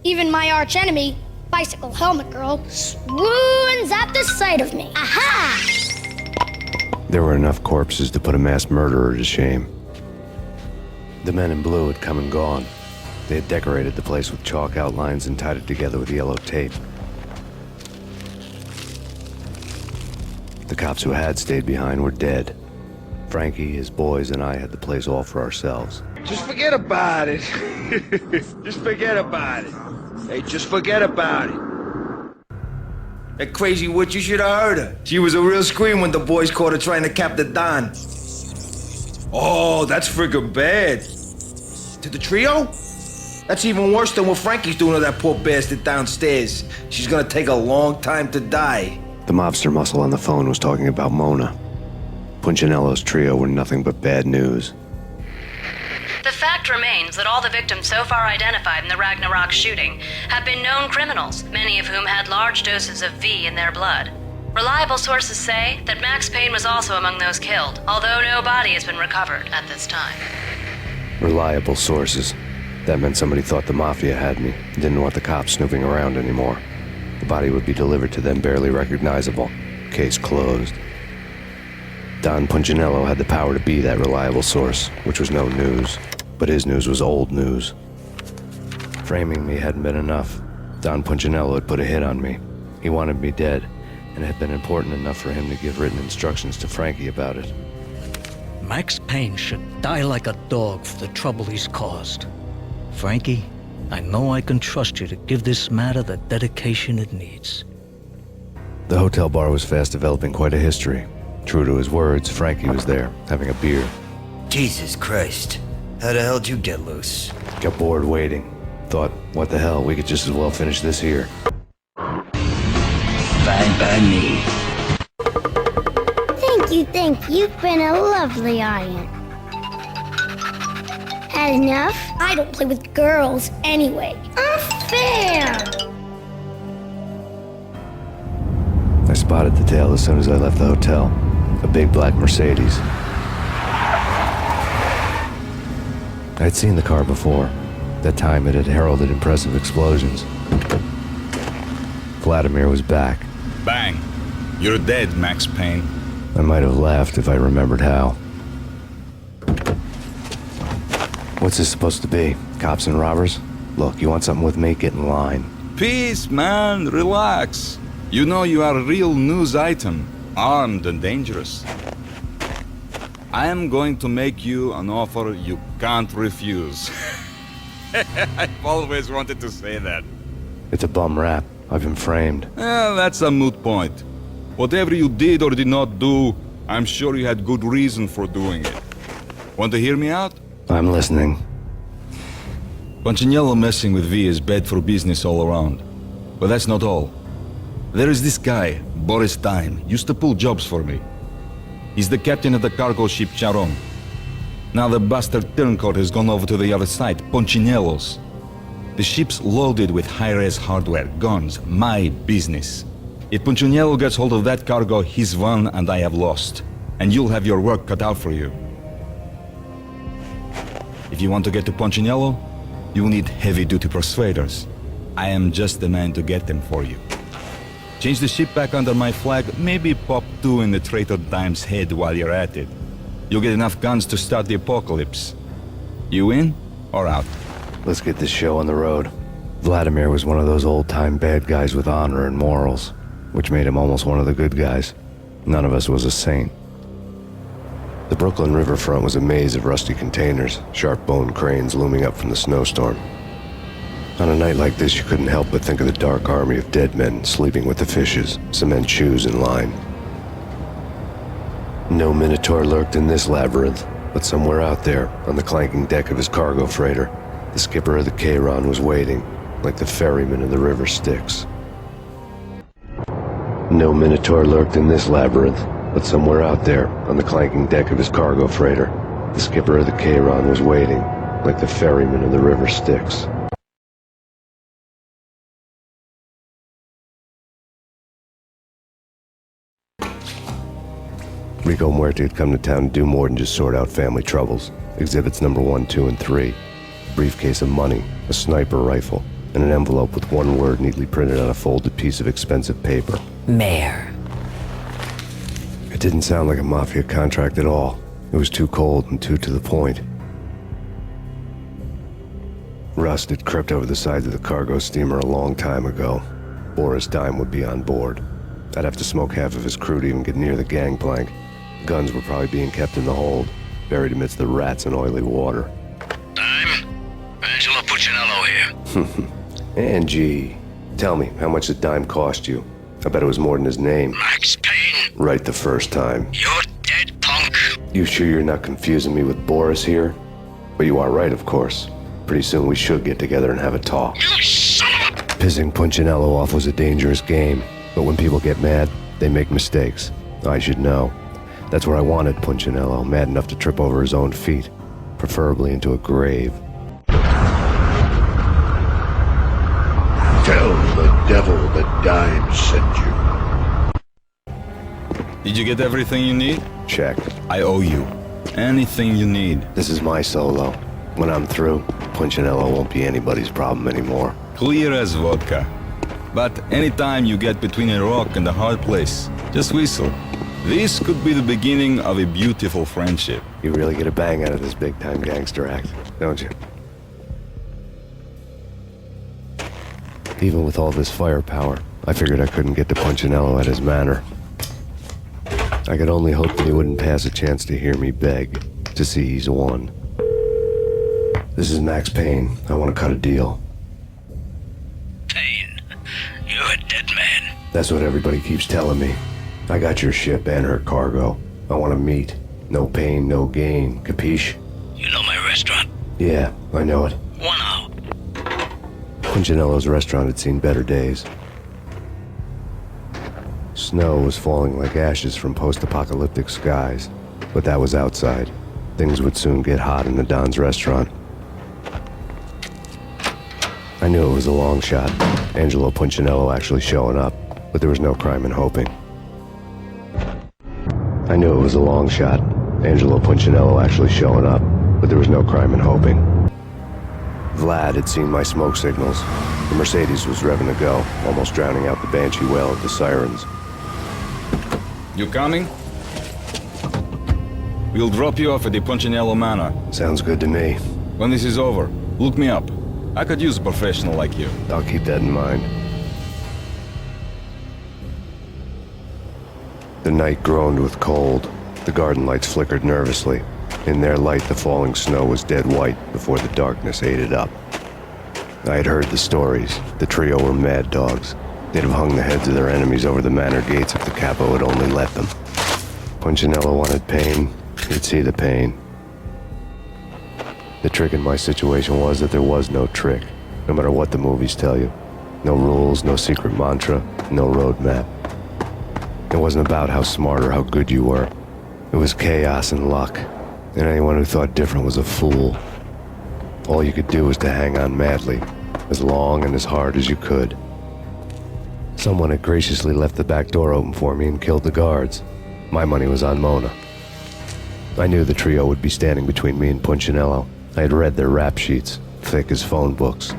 Even my archenemy, Bicycle Helmet Girl, swoons at the sight of me. Aha! There were enough corpses to put a mass murderer to shame. The men in blue had come and gone. They had decorated the place with chalk outlines and tied it together with yellow tape. The cops who had stayed behind were dead. Frankie, his boys, and I had the place all for ourselves. Just forget about it. Just forget about it. Hey, just forget about it. That crazy witch, you should have heard her. She was a real scream when the boys caught her trying to cap the Don. Oh, that's friggin' bad. To the trio? That's even worse than what Frankie's doing to that poor bastard downstairs. She's gonna take a long time to die. The mobster muscle on the phone was talking about Mona. Punchinello's trio were nothing but bad news. The fact remains that all the victims so far identified in the Ragnarok shooting have been known criminals, many of whom had large doses of V in their blood. Reliable sources say that Max Payne was also among those killed, although no body has been recovered at this time. Reliable sources. That meant somebody thought the Mafia had me, didn't want the cops snooping around anymore. The body would be delivered to them barely recognizable. Case closed. Don Punchinello had the power to be that reliable source, which was no news. But his news was old news. Framing me hadn't been enough. Don Punchinello had put a hit on me. He wanted me dead, and it had been important enough for him to give written instructions to Frankie about it. Max Payne should die like a dog for the trouble he's caused. Frankie, I know I can trust you to give this matter the dedication it needs. The hotel bar was fast developing quite a history. True to his words, Frankie was there, having a beer. Jesus Christ. How the hell did you get loose? Got bored waiting. Thought, what the hell, we could just as well finish this here. Fine by me. Thank you. You've been a lovely audience. Had enough? I don't play with girls anyway. Unfair! I spotted the tail as soon as I left the hotel. A big black Mercedes. I'd seen the car before. That time it had heralded impressive explosions. Vladimir was back. Bang. You're dead, Max Payne. I might have laughed if I remembered how. What's this supposed to be? Cops and robbers? Look, you want something with me? Get in line. Peace, man. Relax. You know you are a real news item. Armed and dangerous. I am going to make you an offer you can't refuse. I've always wanted to say that. It's a bum rap. I've been framed. That's a moot point. Whatever you did or did not do, I'm sure you had good reason for doing it. Want to hear me out? I'm listening. Punchinello messing with V is bad for business all around. But that's not all. There is this guy, Boris Dime, used to pull jobs for me. He's the captain of the cargo ship Charon. Now the bastard turncoat has gone over to the other side, Punchinello's. The ship's loaded with high-res hardware, guns, my business. If Punchinello gets hold of that cargo, he's won and I have lost. And you'll have your work cut out for you. If you want to get to Punchinello, you'll need heavy-duty persuaders. I am just the man to get them for you. Change the ship back under my flag, maybe pop 2 in the traitor Dime's head while you're at it. You'll get enough guns to start the apocalypse. You in or out? Let's get this show on the road. Vladimir was one of those old-time bad guys with honor and morals, which made him almost one of the good guys. None of us was a saint. The Brooklyn riverfront was a maze of rusty containers, sharp-boned cranes looming up from the snowstorm. On a night like this, you couldn't help but think of the dark army of dead men sleeping with the fishes, cement shoes in line. No Minotaur lurked in this labyrinth, but somewhere out there, on the clanking deck of his cargo freighter, the skipper of the Chiron was waiting, like the ferryman of the river Styx. No Minotaur lurked in this labyrinth, but somewhere out there, on the clanking deck of his cargo freighter, the skipper of the Chiron was waiting, like the ferryman of the river Styx. Rico Muerte had come to town to do more than just sort out family troubles. Exhibits number 1, 2, and 3. A briefcase of money, a sniper rifle, and an envelope with one word neatly printed on a folded piece of expensive paper. Mayor. It didn't sound like a mafia contract at all. It was too cold and too to the point. Rust had crept over the sides of the cargo steamer a long time ago. Boris Dime would be on board. I'd have to smoke half of his crew to even get near the gangplank. Guns were probably being kept in the hold, buried amidst the rats and oily water. Dime? Angelo Puccinello here. Angie, tell me, how much did Dime cost you? I bet it was more than his name. Max Payne. Right the first time. You're dead, punk. You sure you're not confusing me with Boris here? But you are right, of course. Pretty soon we should get together and have a talk. You son of a... Pissing Punchinello off was a dangerous game, but when people get mad, they make mistakes. I should know. That's where I wanted Punchinello, mad enough to trip over his own feet, preferably into a grave. Tell the devil that Dime sent you. Did you get everything you need? Check. I owe you. Anything you need. This is my solo. When I'm through, Punchinello won't be anybody's problem anymore. Clear as vodka. But anytime you get between a rock and a hard place, just whistle. This could be the beginning of a beautiful friendship. You really get a bang out of this big-time gangster act, don't you? Even with all this firepower, I figured I couldn't get to Punchinello at his manor. I could only hope that he wouldn't pass a chance to hear me beg, to see he's won. This is Max Payne. I want to cut a deal. Payne, you're a dead man. That's what everybody keeps telling me. I got your ship and her cargo. I want to meet. No pain, no gain. Capiche? You know my restaurant? Yeah, I know it. 1 hour. Punchinello's restaurant had seen better days. Snow was falling like ashes from post-apocalyptic skies, but that was outside. Things would soon get hot in the Don's restaurant. I knew it was a long shot, Angelo Punchinello actually showing up, but there was no crime in hoping. I knew it was a long shot, Angelo Punchinello actually showing up, but there was no crime in hoping. Vlad had seen my smoke signals. The Mercedes was revving to go, almost drowning out the banshee wail of the sirens. You coming? We'll drop you off at the Punchinello Manor. Sounds good to me. When this is over, look me up. I could use a professional like you. I'll keep that in mind. The night groaned with cold. The garden lights flickered nervously. In their light, the falling snow was dead white before the darkness ate it up. I had heard the stories. The trio were mad dogs. They'd have hung the heads of their enemies over the manor gates if the capo had only let them. Punchinello wanted pain. He'd see the pain. The trick in my situation was that there was no trick, no matter what the movies tell you. No rules, no secret mantra, no roadmap. It wasn't about how smart or how good you were. It was chaos and luck, and anyone who thought different was a fool. All you could do was to hang on madly, as long and as hard as you could. Someone had graciously left the back door open for me and killed the guards. My money was on Mona. I knew the trio would be standing between me and Punchinello. I had read their rap sheets, thick as phone books.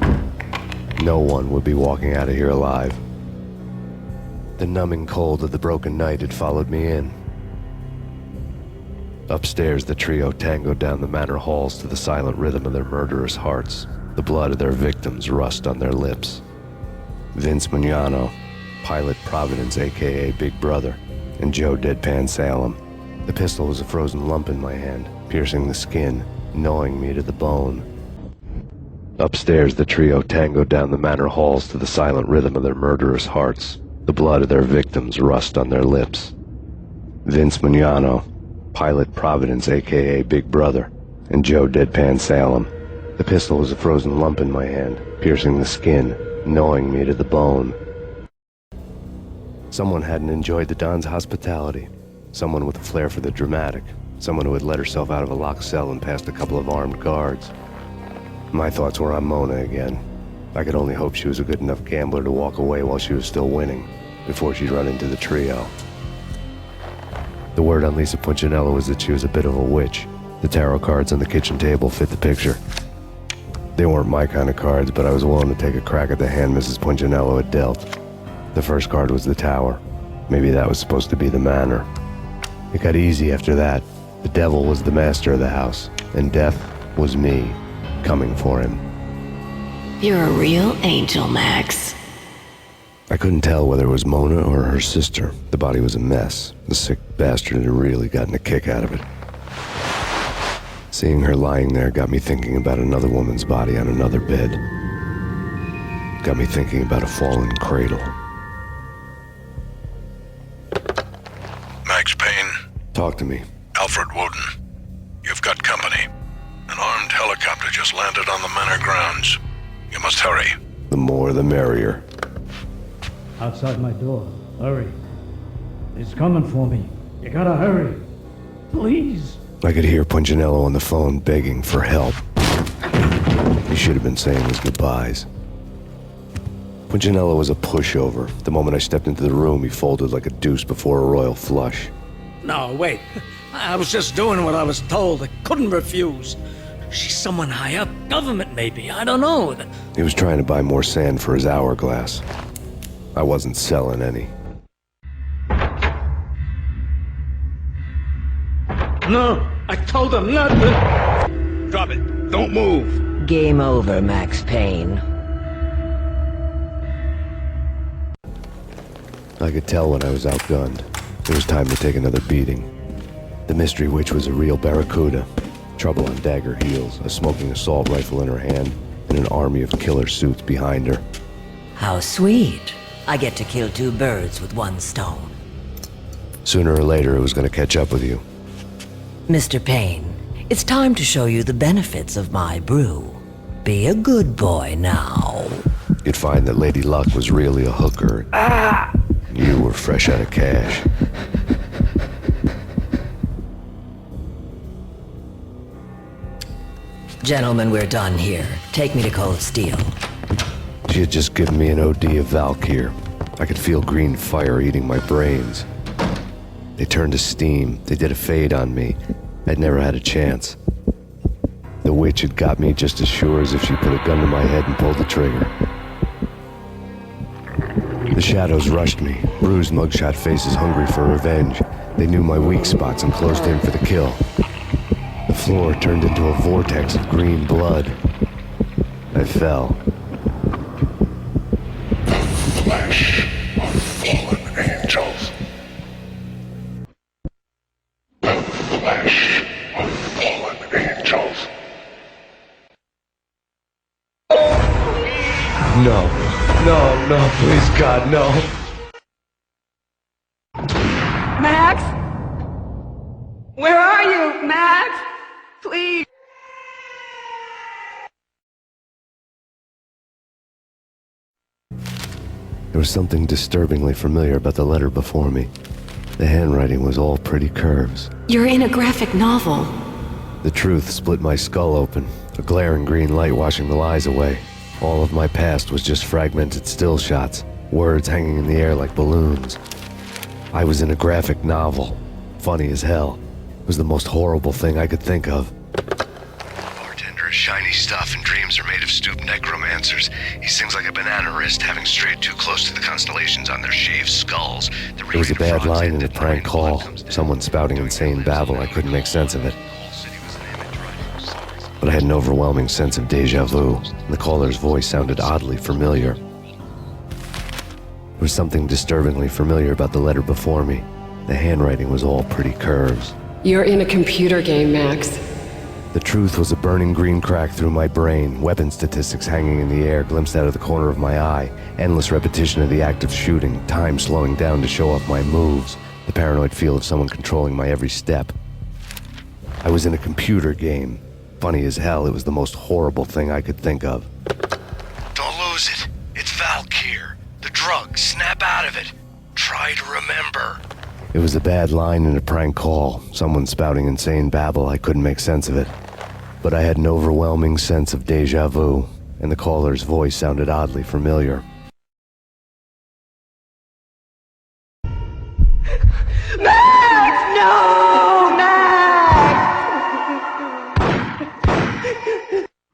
No one would be walking out of here alive. The numbing cold of the broken night had followed me in. Upstairs, the trio tangoed down the manor halls to the silent rhythm of their murderous hearts. The blood of their victims rust on their lips. Vince Mignano, Pilot Providence, a.k.a. Big Brother, and Joe Deadpan Salem. The pistol was a frozen lump in my hand, piercing the skin, gnawing me to the bone. Upstairs, the trio tangoed down the manor halls to the silent rhythm of their murderous hearts. The blood of their victims rust on their lips. Vince Mignano, Pilot Providence, a.k.a. Big Brother, and Joe Deadpan Salem. The pistol was a frozen lump in my hand, piercing the skin, gnawing me to the bone. Someone hadn't enjoyed the Don's hospitality. Someone with a flair for the dramatic. Someone who had let herself out of a locked cell and past a couple of armed guards. My thoughts were on Mona again. I could only hope she was a good enough gambler to walk away while she was still winning, before she'd run into the trio. The word on Lisa Punchinello was that she was a bit of a witch. The tarot cards on the kitchen table fit the picture. They weren't my kind of cards, but I was willing to take a crack at the hand Mrs. Punchinello had dealt. The first card was the tower. Maybe that was supposed to be the manor. It got easy after that. The devil was the master of the house, and death was me, coming for him. You're a real angel, Max. I couldn't tell whether it was Mona or her sister. The body was a mess. The sick bastard had really gotten a kick out of it. Seeing her lying there got me thinking about another woman's body on another bed. Got me thinking about a fallen cradle. Max Payne. Talk to me. Alfred Woden. You've got company. An armed helicopter just landed on the manor grounds. You must hurry. The more the merrier. Outside my door. Hurry. He's coming for me. You gotta hurry. Please. I could hear Punchinello on the phone begging for help. He should have been saying his goodbyes. Punchinello was a pushover. The moment I stepped into the room, he folded like a deuce before a royal flush. No, wait. I was just doing what I was told. I couldn't refuse. She's someone high up. Government, maybe. I don't know. He was trying to buy more sand for his hourglass. I wasn't selling any. No, I told him not to. Drop it. Don't move. Game over, Max Payne. I could tell when I was outgunned. It was time to take another beating. The mystery witch was a real barracuda. Trouble on dagger heels, a smoking assault rifle in her hand, and an army of killer suits behind her. How sweet. I get to kill two birds with one stone. Sooner or later, it was going to catch up with you. Mr. Payne, it's time to show you the benefits of my brew. Be a good boy now. You'd find that Lady Luck was really a hooker. You were fresh out of cash. Gentlemen, we're done here. Take me to Cold Steel. She had just given me an OD of Valkyr. I could feel green fire eating my brains. They turned to steam. They did a fade on me. I'd never had a chance. The witch had got me just as sure as if she put a gun to my head and pulled the trigger. The shadows rushed me, bruised mugshot faces hungry for revenge. They knew my weak spots and closed in for the kill. The floor turned into a vortex of green blood. I fell. Flesh of fallen angels. The flesh of fallen angels. No, please, God, no. Max? Where are you, Max? Please. There was something disturbingly familiar about the letter before me. The handwriting was all pretty curves. You're in a graphic novel. The truth split my skull open, a glaring green light washing the lies away. All of my past was just fragmented still shots, words hanging in the air like balloons. I was in a graphic novel. Funny as hell. It was the most horrible thing I could think of. Bartender is shiny stuff and dreams are made of stooped necromancers. He sings like a banana wrist, having strayed too close to the constellations on their shaved skulls. There was a bad line in a prank call. Someone spouting insane babble. I couldn't make sense of it. But I had an overwhelming sense of deja vu, and the caller's voice sounded oddly familiar. There was something disturbingly familiar about the letter before me. The handwriting was all pretty curves. You're in a computer game, Max. The truth was a burning green crack through my brain, weapon statistics hanging in the air glimpsed out of the corner of my eye, endless repetition of the act of shooting, time slowing down to show off my moves, the paranoid feel of someone controlling my every step. I was in a computer game. Funny as hell, it was the most horrible thing I could think of. Don't lose it. It's Valkyr. The drug. Snap out of it. Try to remember. It was a bad line in a prank call, someone spouting insane babble. I couldn't make sense of it. But I had an overwhelming sense of deja vu, and the caller's voice sounded oddly familiar. Max! No! Max!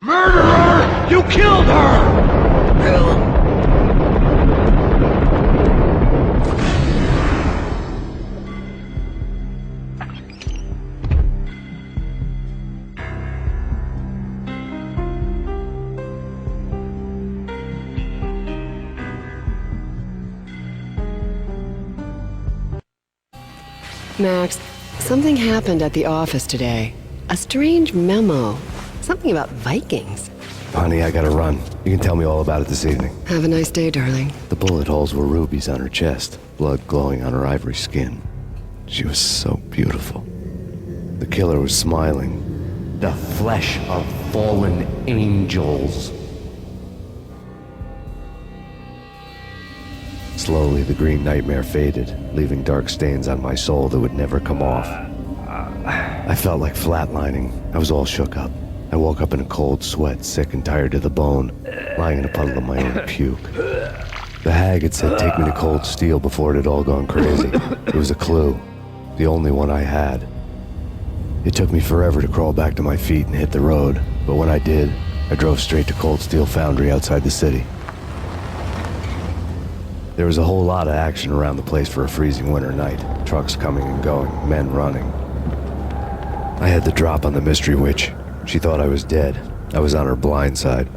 Murderer! You killed her! Max, something happened at the office today. A strange memo. Something about Vikings. Honey, I gotta run. You can tell me all about it this evening. Have a nice day, darling. The bullet holes were rubies on her chest, blood glowing on her ivory skin. She was so beautiful. The killer was smiling. The flesh of fallen angels. Slowly, the green nightmare faded, leaving dark stains on my soul that would never come off. I felt like flatlining. I was all shook up. I woke up in a cold sweat, sick and tired to the bone, lying in a puddle of my own puke. The hag had said take me to Cold Steel before it had all gone crazy. It was a clue, the only one I had. It took me forever to crawl back to my feet and hit the road, but when I did, I drove straight to Cold Steel Foundry outside the city. There was a whole lot of action around the place for a freezing winter night. Trucks coming and going, men running. I had the drop on the mystery witch. She thought I was dead. I was on her blind side.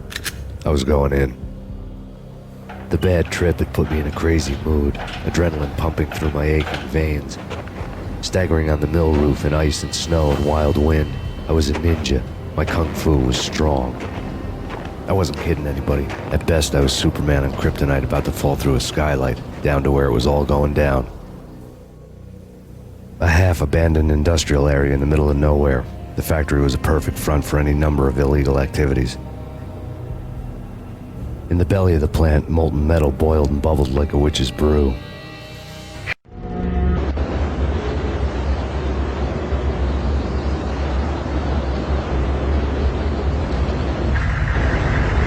I was going in. The bad trip had put me in a crazy mood, adrenaline pumping through my aching veins. Staggering on the mill roof in ice and snow and wild wind, I was a ninja. My kung fu was strong. I wasn't kidding anybody. At best, I was Superman on kryptonite about to fall through a skylight, down to where it was all going down. A half-abandoned industrial area in the middle of nowhere. The factory was a perfect front for any number of illegal activities. In the belly of the plant, molten metal boiled and bubbled like a witch's brew.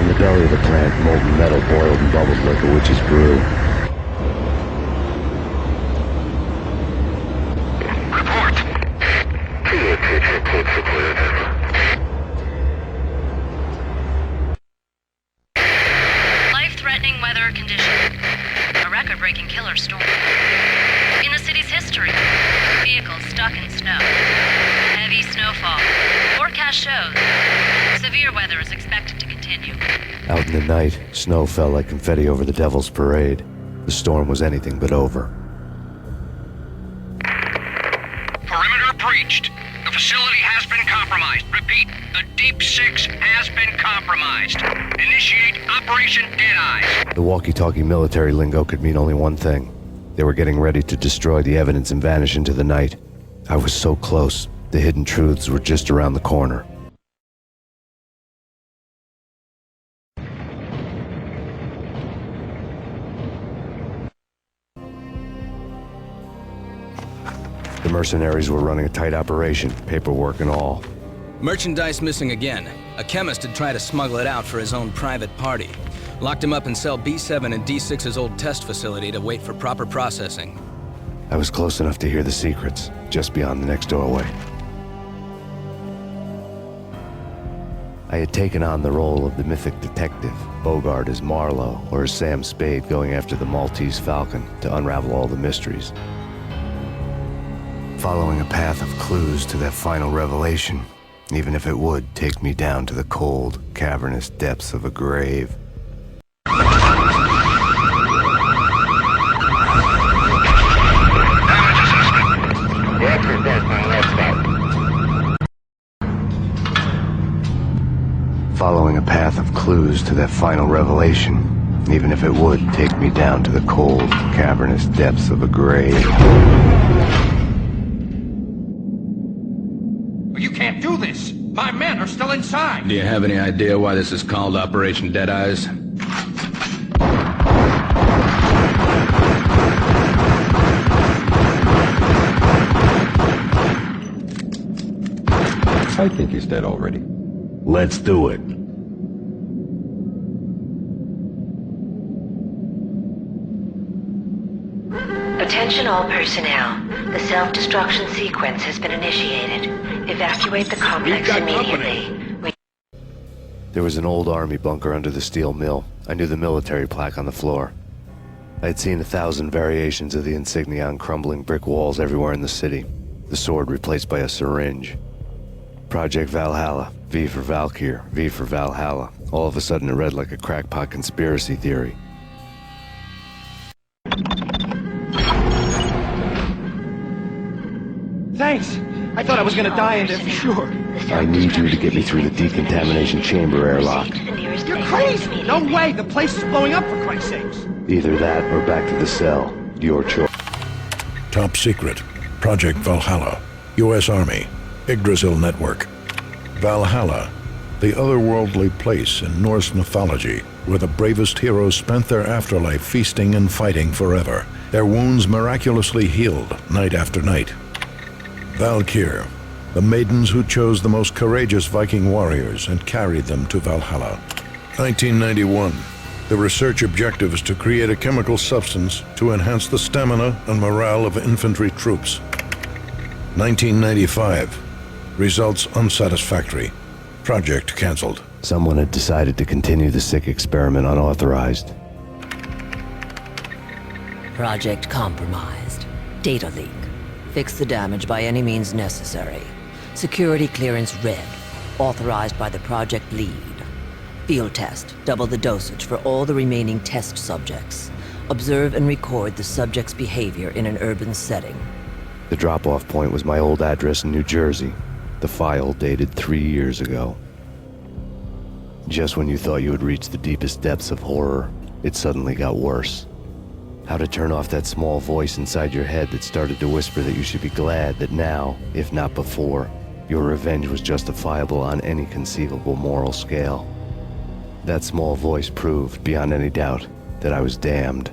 In the belly of the plant, molten metal boiled and bubbled like a witch's brew. forecast shows severe weather is expected to continue. Out in the night, snow fell like confetti over the Devil's Parade. The storm was anything but over. Perimeter breached. The facility has been compromised. Repeat, the Deep Six has been compromised. Initiate Operation Deadeye. The walkie-talkie military lingo could mean only one thing. They were getting ready to destroy the evidence and vanish into the night. I was so close. The hidden truths were just around the corner. The mercenaries were running a tight operation, paperwork and all. Merchandise missing again. A chemist had tried to smuggle it out for his own private party. Locked him up in cell B7 in D6's old test facility to wait for proper processing. I was close enough to hear the secrets, just beyond the next doorway. I had taken on the role of the mythic detective, Bogart as Marlowe, or as Sam Spade going after the Maltese Falcon to unravel all the mysteries. Following a path of clues to that final revelation, even if it would take me down to the cold, cavernous depths of a grave. Following a path of clues to that final revelation, even if it would take me down to the cold, cavernous depths of a grave. You can't do this! My men are still inside! Do you have any idea why this is called Operation Deadeyes? I think he's dead already. Let's do it. Attention all personnel. The self-destruction sequence has been initiated. Evacuate the complex immediately. There was an old army bunker under the steel mill. I knew the military plaque on the floor. I had seen 1,000 variations of the insignia on crumbling brick walls everywhere in the city. The sword replaced by a syringe. Project Valhalla, V for Valkyr, V for Valhalla. All of a sudden it read like a crackpot conspiracy theory. Thanks. I thought I was gonna die in there for sure. I need you to get me through the decontamination chamber airlock. You're crazy! No way! The place is blowing up, for Christ's sakes! Either that or back to the cell. Your choice. Top secret. Project Valhalla. U.S. Army. Yggdrasil Network. Valhalla. The otherworldly place in Norse mythology where the bravest heroes spent their afterlife feasting and fighting forever. Their wounds miraculously healed night after night. Valkyr. The maidens who chose the most courageous Viking warriors and carried them to Valhalla. 1991. The research objective is to create a chemical substance to enhance the stamina and morale of infantry troops. 1995. Results unsatisfactory. Project cancelled. Someone had decided to continue the sick experiment unauthorized. Project compromised. Data leak. Fix the damage by any means necessary. Security clearance red. Authorized by the project lead. Field test. Double the dosage for all the remaining test subjects. Observe and record the subject's behavior in an urban setting. The drop-off point was my old address in New Jersey. The file dated 3 years ago. Just when you thought you had reached the deepest depths of horror, it suddenly got worse. How to turn off that small voice inside your head that started to whisper that you should be glad that now, if not before, your revenge was justifiable on any conceivable moral scale. That small voice proved, beyond any doubt, that I was damned.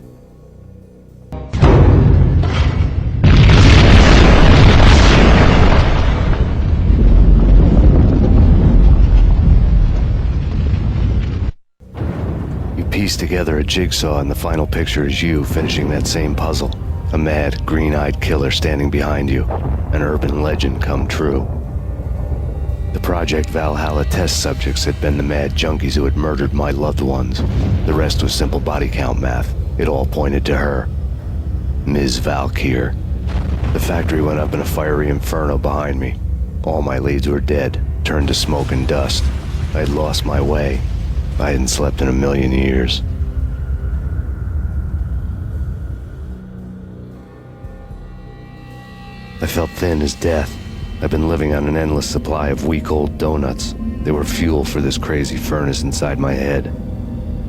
Piece together a jigsaw, and the final picture is you finishing that same puzzle. A mad, green-eyed killer standing behind you. An urban legend come true. The Project Valhalla test subjects had been the mad junkies who had murdered my loved ones. The rest was simple body count math. It all pointed to her. Ms. Valkyr. The factory went up in a fiery inferno behind me. All my leads were dead. turned to smoke and dust. I had lost my way. I hadn't slept in a million years. I felt thin as death. I've been living on an endless supply of week-old donuts. They were fuel for this crazy furnace inside my head.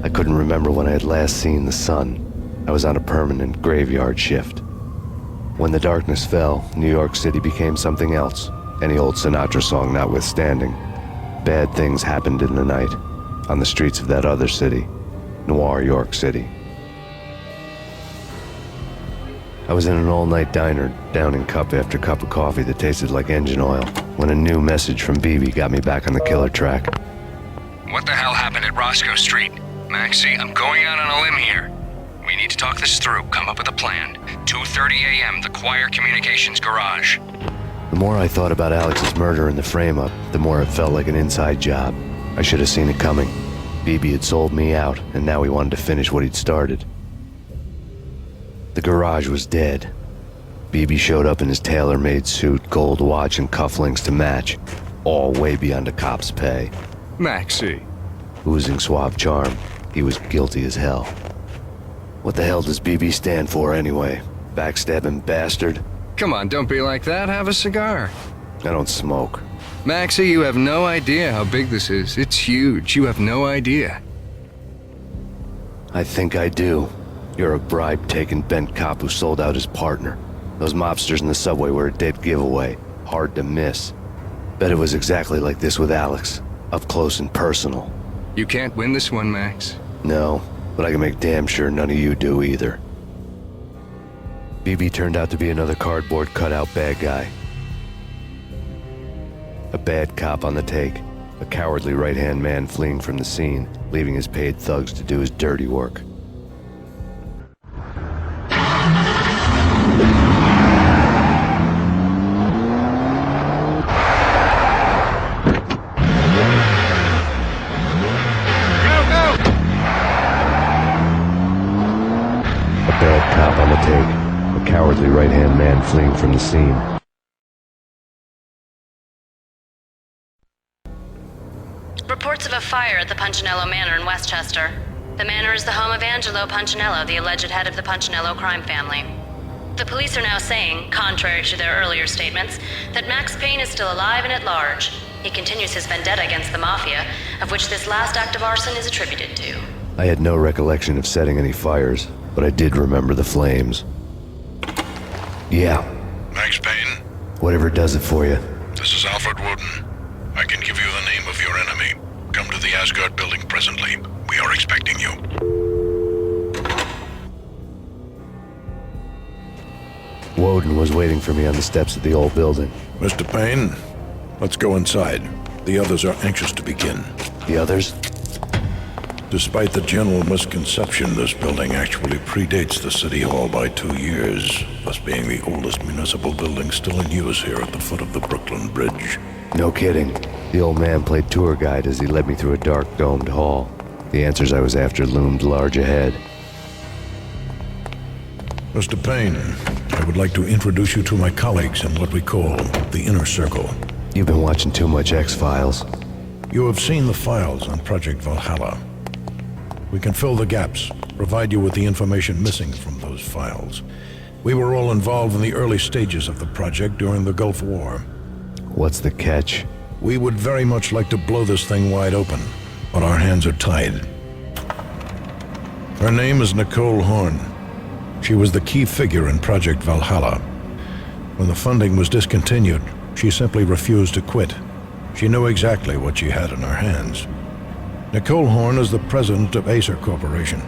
I couldn't remember when I had last seen the sun. I was on a permanent graveyard shift. When the darkness fell, New York City became something else, any old Sinatra song notwithstanding. Bad things happened in the night, on the streets of that other city, Noir York City. I was in an all-night diner, downing cup after cup of coffee that tasted like engine oil, when a new message from BB got me back on the killer track. What the hell happened at Roscoe Street? Maxie, I'm going out on a limb here. We need to talk this through, come up with a plan. 2:30 a.m., the Choir Communications Garage. The more I thought about Alex's murder and the frame-up, the more it felt like an inside job. I should have seen it coming. BB had sold me out, and now he wanted to finish what he'd started. The garage was dead. BB showed up in his tailor-made suit, gold watch, and cufflinks to match, all way beyond a cop's pay. Maxie. Oozing suave charm, he was guilty as hell. What the hell does BB stand for anyway? Backstabbing bastard? Come on, don't be like that. Have a cigar. I don't smoke. Maxie, you have no idea how big this is. It's huge. You have no idea. I think I do. You're a bribe-taking bent cop who sold out his partner. Those mobsters in the subway were a dead giveaway. Hard to miss. Bet it was exactly like this with Alex. Up close and personal. You can't win this one, Max. No, but I can make damn sure none of you do either. BB turned out to be another cardboard cutout bad guy. A bad cop on the take. A cowardly right-hand man fleeing from the scene, leaving his paid thugs to do his dirty work. Cop on the take. A cowardly right-hand man fleeing from the scene. Reports of a fire at the Punchinello Manor in Westchester. The manor is the home of Angelo Punchinello, the alleged head of the Punchinello crime family. The police are now saying, contrary to their earlier statements, that Max Payne is still alive and at large. He continues his vendetta against the Mafia, of which this last act of arson is attributed to. I had no recollection of setting any fires, but I did remember the flames. Yeah. Max Payne? Whatever does it for you. This is Alfred Woden. I can give you the name of your enemy. Come to the Asgard building presently. We are expecting you. Woden was waiting for me on the steps of the old building. Mr. Payne, let's go inside. The others are anxious to begin. The others? Despite the general misconception, this building actually predates the City Hall by 2 years, thus being the oldest municipal building still in use here at the foot of the Brooklyn Bridge. No kidding. The old man played tour guide as he led me through a dark, domed hall. The answers I was after loomed large ahead. Mr. Payne, I would like to introduce you to my colleagues in what we call the Inner Circle. You've been watching too much X-Files. You have seen the files on Project Valhalla. We can fill the gaps, provide you with the information missing from those files. We were all involved in the early stages of the project during the Gulf War. What's the catch? We would very much like to blow this thing wide open, but our hands are tied. Her name is Nicole Horn. She was the key figure in Project Valhalla. When the funding was discontinued, she simply refused to quit. She knew exactly what she had in her hands. Nicole Horn is the president of Acer Corporation.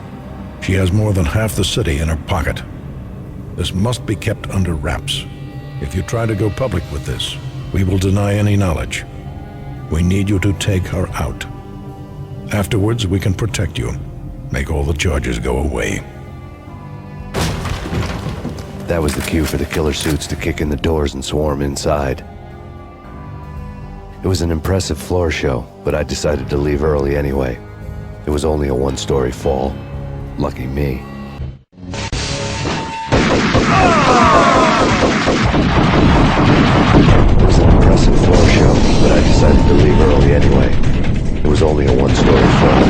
She has more than half the city in her pocket. This must be kept under wraps. If you try to go public with this, we will deny any knowledge. We need you to take her out. Afterwards, we can protect you. Make all the charges go away. That was the cue for the killer suits to kick in the doors and swarm inside. It was an impressive floor show, but I decided to leave early anyway. It was only a one-story fall. Lucky me. It was an impressive floor show, but I decided to leave early anyway. It was only a one-story film.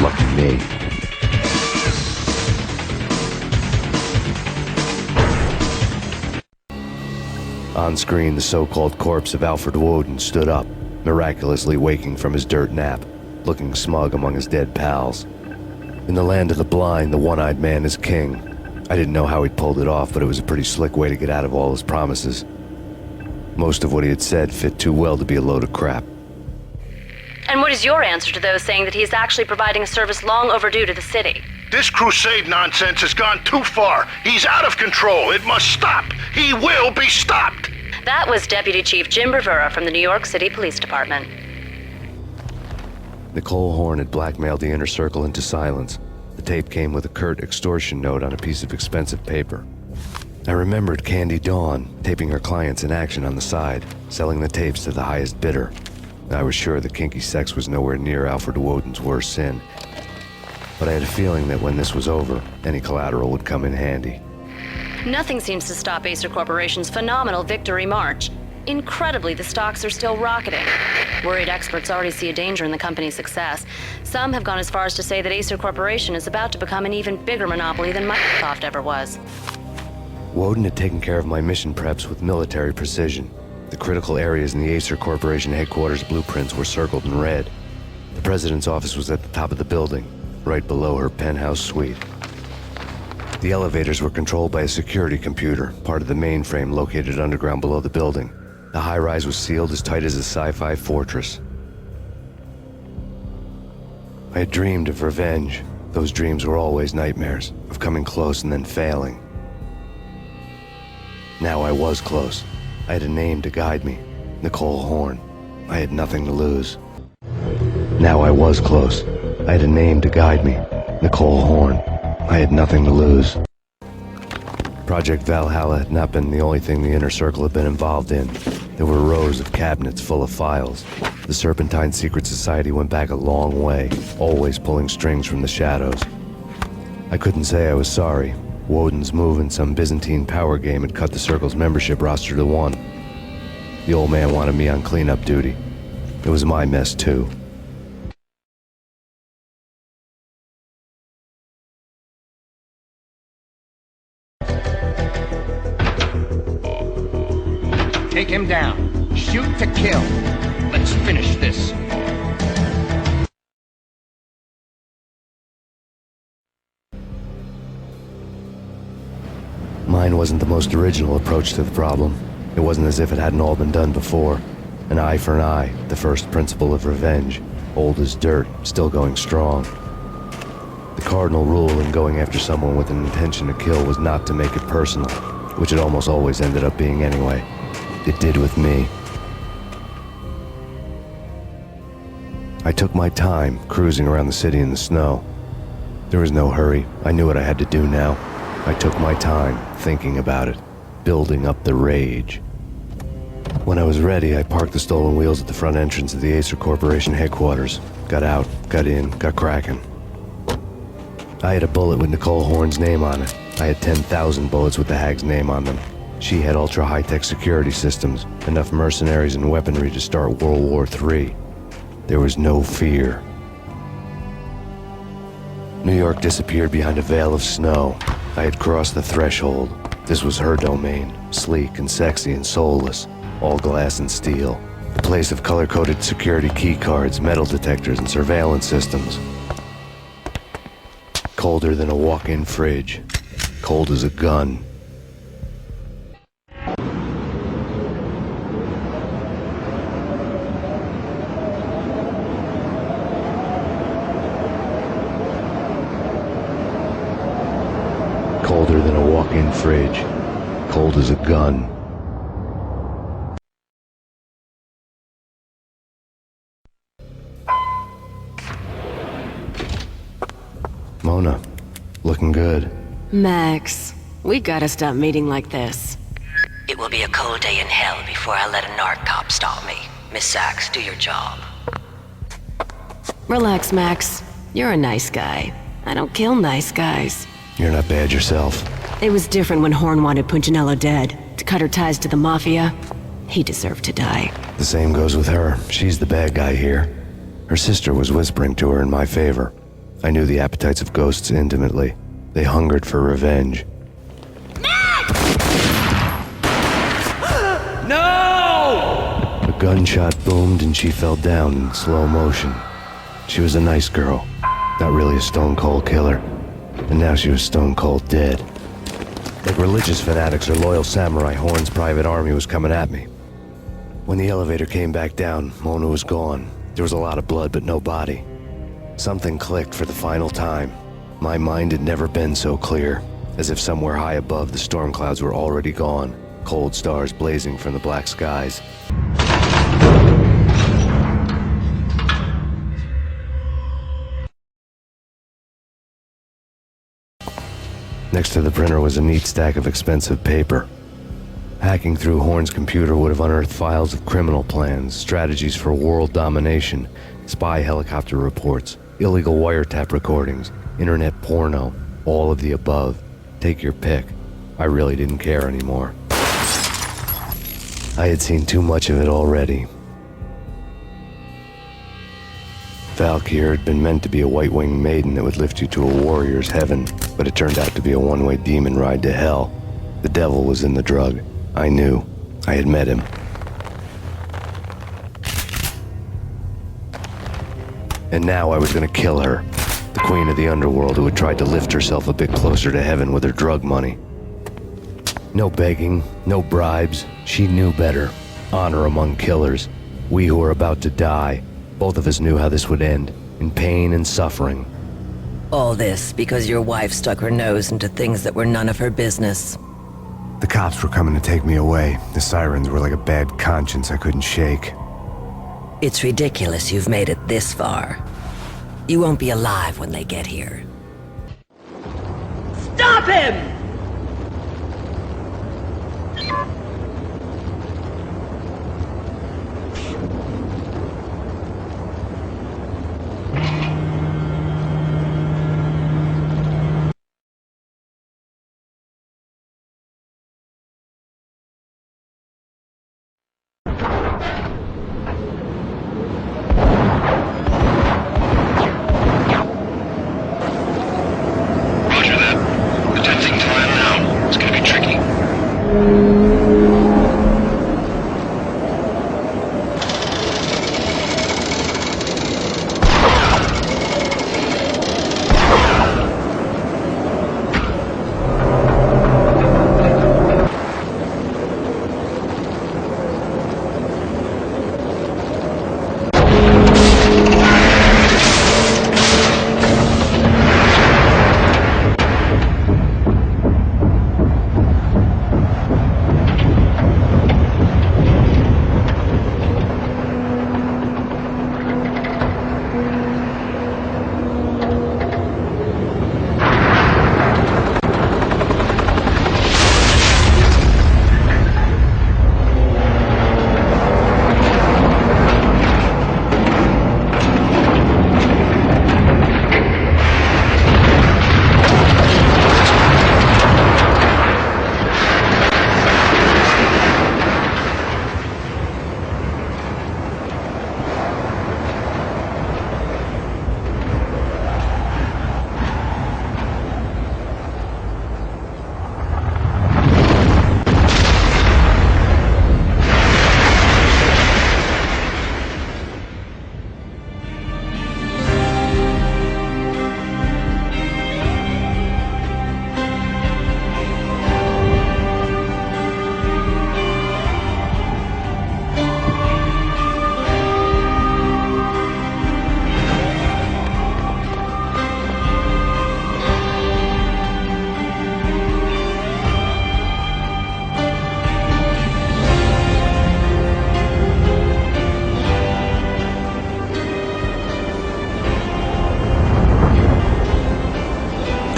Lucky me. On screen, the so-called corpse of Alfred Woden stood up, miraculously waking from his dirt nap, looking smug among his dead pals. In the land of the blind, the one-eyed man is king. I didn't know how he'd pulled it off, but it was a pretty slick way to get out of all his promises. Most of what he had said fit too well to be a load of crap. And what is your answer to those saying that he is actually providing a service long overdue to the city? This crusade nonsense has gone too far. He's out of control. It must stop. He will be stopped. That was Deputy Chief Jim Rivera from the New York City Police Department. Nicole Horn had blackmailed the Inner Circle into silence. The tape came with a curt extortion note on a piece of expensive paper. I remembered Candy Dawn taping her clients in action on the side, selling the tapes to the highest bidder. I was sure that kinky sex was nowhere near Alfred Woden's worst sin. But I had a feeling that when this was over, any collateral would come in handy. Nothing seems to stop Acer Corporation's phenomenal victory march. Incredibly, the stocks are still rocketing. Worried experts already see a danger in the company's success. Some have gone as far as to say that Acer Corporation is about to become an even bigger monopoly than Microsoft ever was. Woden had taken care of my mission preps with military precision. The critical areas in the Acer Corporation headquarters blueprints were circled in red. The president's office was at the top of the building, right below her penthouse suite. The elevators were controlled by a security computer, part of the mainframe located underground below the building. The high-rise was sealed as tight as a sci-fi fortress. I had dreamed of revenge. Those dreams were always nightmares, of coming close and then failing. Now I was close. I had a name to guide me, Nicole Horn. I had nothing to lose. Now I was close. I had a name to guide me, Nicole Horn. I had nothing to lose. Project Valhalla had not been the only thing the Inner Circle had been involved in. There were rows of cabinets full of files. The Serpentine Secret Society went back a long way, always pulling strings from the shadows. I couldn't say I was sorry. Woden's move in some Byzantine power game had cut the Circle's membership roster to one. The old man wanted me on cleanup duty. It was my mess, too. Take him down. Shoot to kill. Let's finish this. Mine wasn't the most original approach to the problem. It wasn't as if it hadn't all been done before. An eye for an eye, the first principle of revenge. Old as dirt, still going strong. The cardinal rule in going after someone with an intention to kill was not to make it personal, which it almost always ended up being anyway. It did with me. I took my time, cruising around the city in the snow. There was no hurry. I knew what I had to do now. I took my time, thinking about it, building up the rage. When I was ready, I parked the stolen wheels at the front entrance of the Acer Corporation headquarters. Got out, got in, got cracking. I had a bullet with Nicole Horn's name on it. I had 10,000 bullets with the hag's name on them. She had ultra-high-tech security systems, enough mercenaries and weaponry to start World War III. There was no fear. New York disappeared behind a veil of snow. I had crossed the threshold. This was her domain, sleek and sexy and soulless, all glass and steel. The place of color-coded security keycards, metal detectors, and surveillance systems. Colder than a walk-in fridge. Cold as a gun. Colder than a walk-in fridge. Cold as a gun. Mona, looking good. Max, we gotta stop meeting like this. It will be a cold day in hell before I let a narc cop stop me. Miss Sachs, do your job. Relax, Max. You're a nice guy. I don't kill nice guys. You're not bad yourself. It was different when Horn wanted Punchinello dead, to cut her ties to the Mafia. He deserved to die. The same goes with her. She's the bad guy here. Her sister was whispering to her in my favor. I knew the appetites of ghosts intimately. They hungered for revenge. No! A gunshot boomed and she fell down in slow motion. She was a nice girl, not really a stone-cold killer. And now she was stone-cold dead. Like religious fanatics or loyal samurai, Horn's private army was coming at me. When the elevator came back down, Mona was gone. There was a lot of blood, but no body. Something clicked for the final time. My mind had never been so clear, as if somewhere high above the storm clouds were already gone, cold stars blazing from the black skies. Next to the printer was a neat stack of expensive paper. Hacking through Horn's computer would have unearthed files of criminal plans, strategies for world domination, spy helicopter reports, illegal wiretap recordings, internet porno, all of the above. Take your pick. I really didn't care anymore. I had seen too much of it already. Valkyr had been meant to be a white-winged maiden that would lift you to a warrior's heaven, but it turned out to be a one-way demon ride to hell. The devil was in the drug. I knew. I had met him. And now I was gonna kill her, the queen of the underworld who had tried to lift herself a bit closer to heaven with her drug money. No begging, no bribes. She knew better. Honor among killers. We who were about to die. Both of us knew how this would end, in pain and suffering. All this because your wife stuck her nose into things that were none of her business. The cops were coming to take me away. The sirens were like a bad conscience I couldn't shake. It's ridiculous you've made it this far. You won't be alive when they get here. Stop him!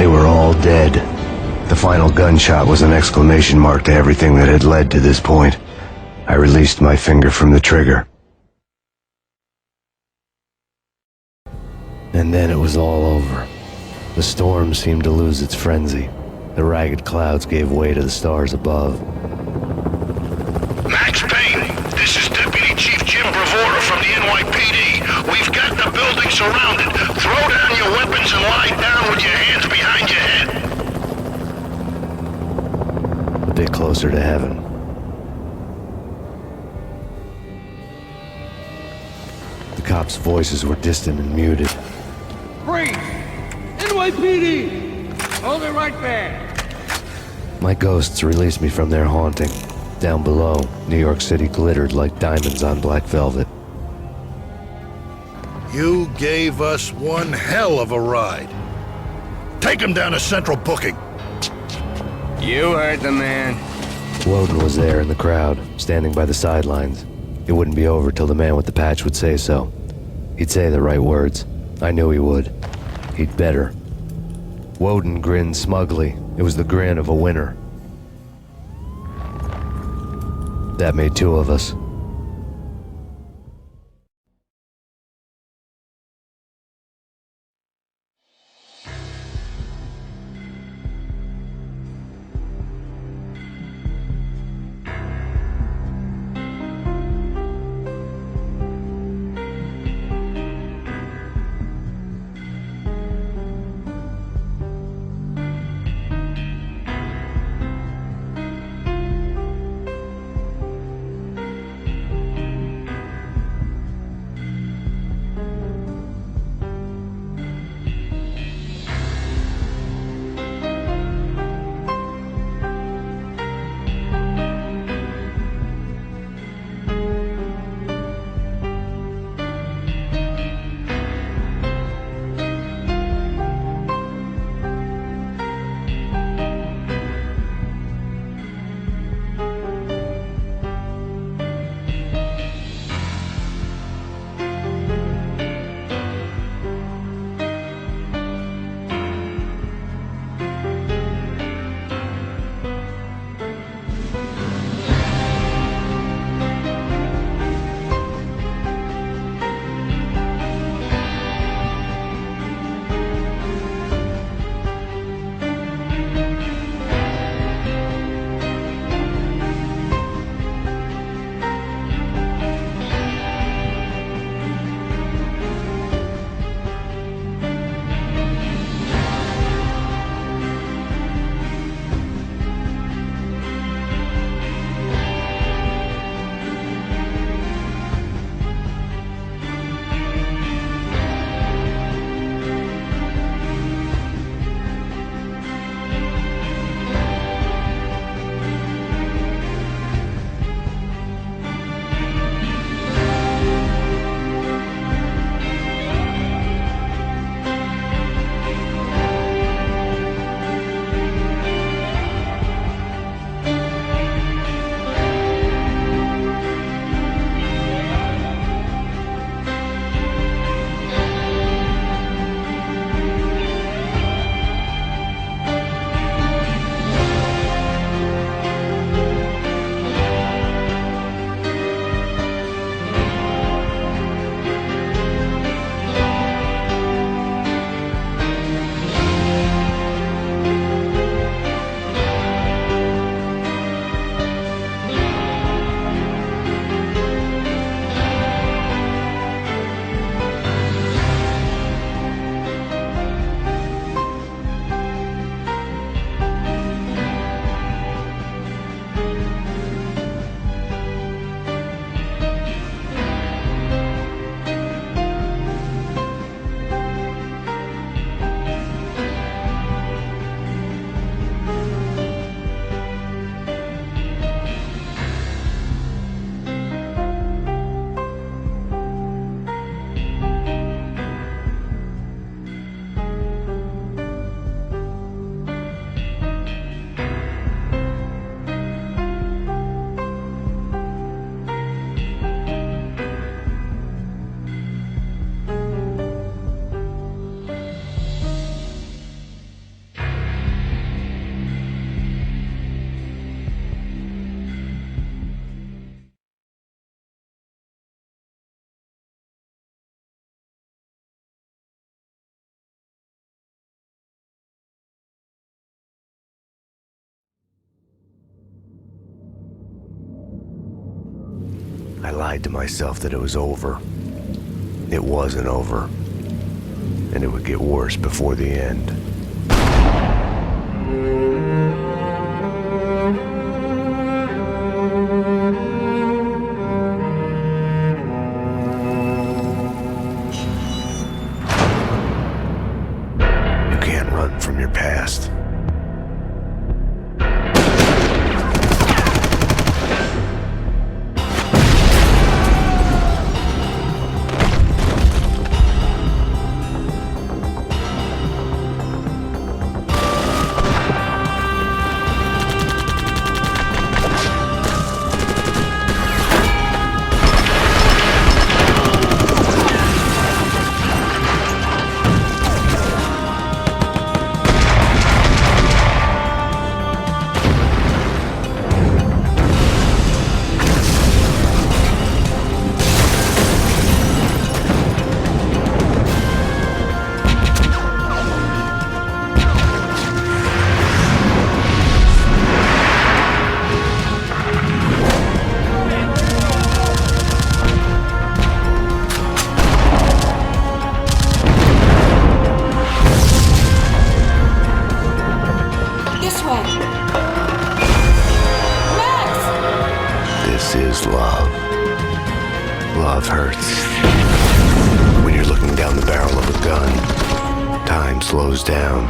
They were all dead. The final gunshot was an exclamation mark to everything that had led to this point. I released my finger from the trigger. And then it was all over. The storm seemed to lose its frenzy. The ragged clouds gave way to the stars above. Max Payne, closer to heaven. The cops' voices were distant and muted. Freeze! NYPD! Hold it right there! My ghosts released me from their haunting. Down below, New York City glittered like diamonds on black velvet. You gave us one hell of a ride. Take him down to Central Booking. You heard the man. Woden was there in the crowd, standing by the sidelines. It wouldn't be over till the man with the patch would say so. He'd say the right words. I knew he would. He'd better. Woden grinned smugly. It was the grin of a winner. That made two of us. I lied to myself that it was over. It wasn't over. And it would get worse before the end. is love. Love hurts. When you're looking down the barrel of a gun, time slows down.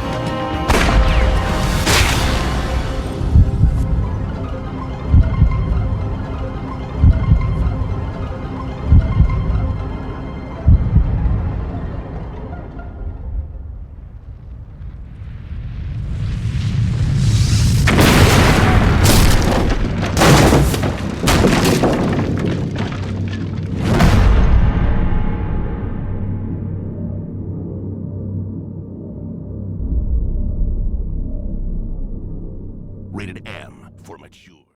Rated M for mature.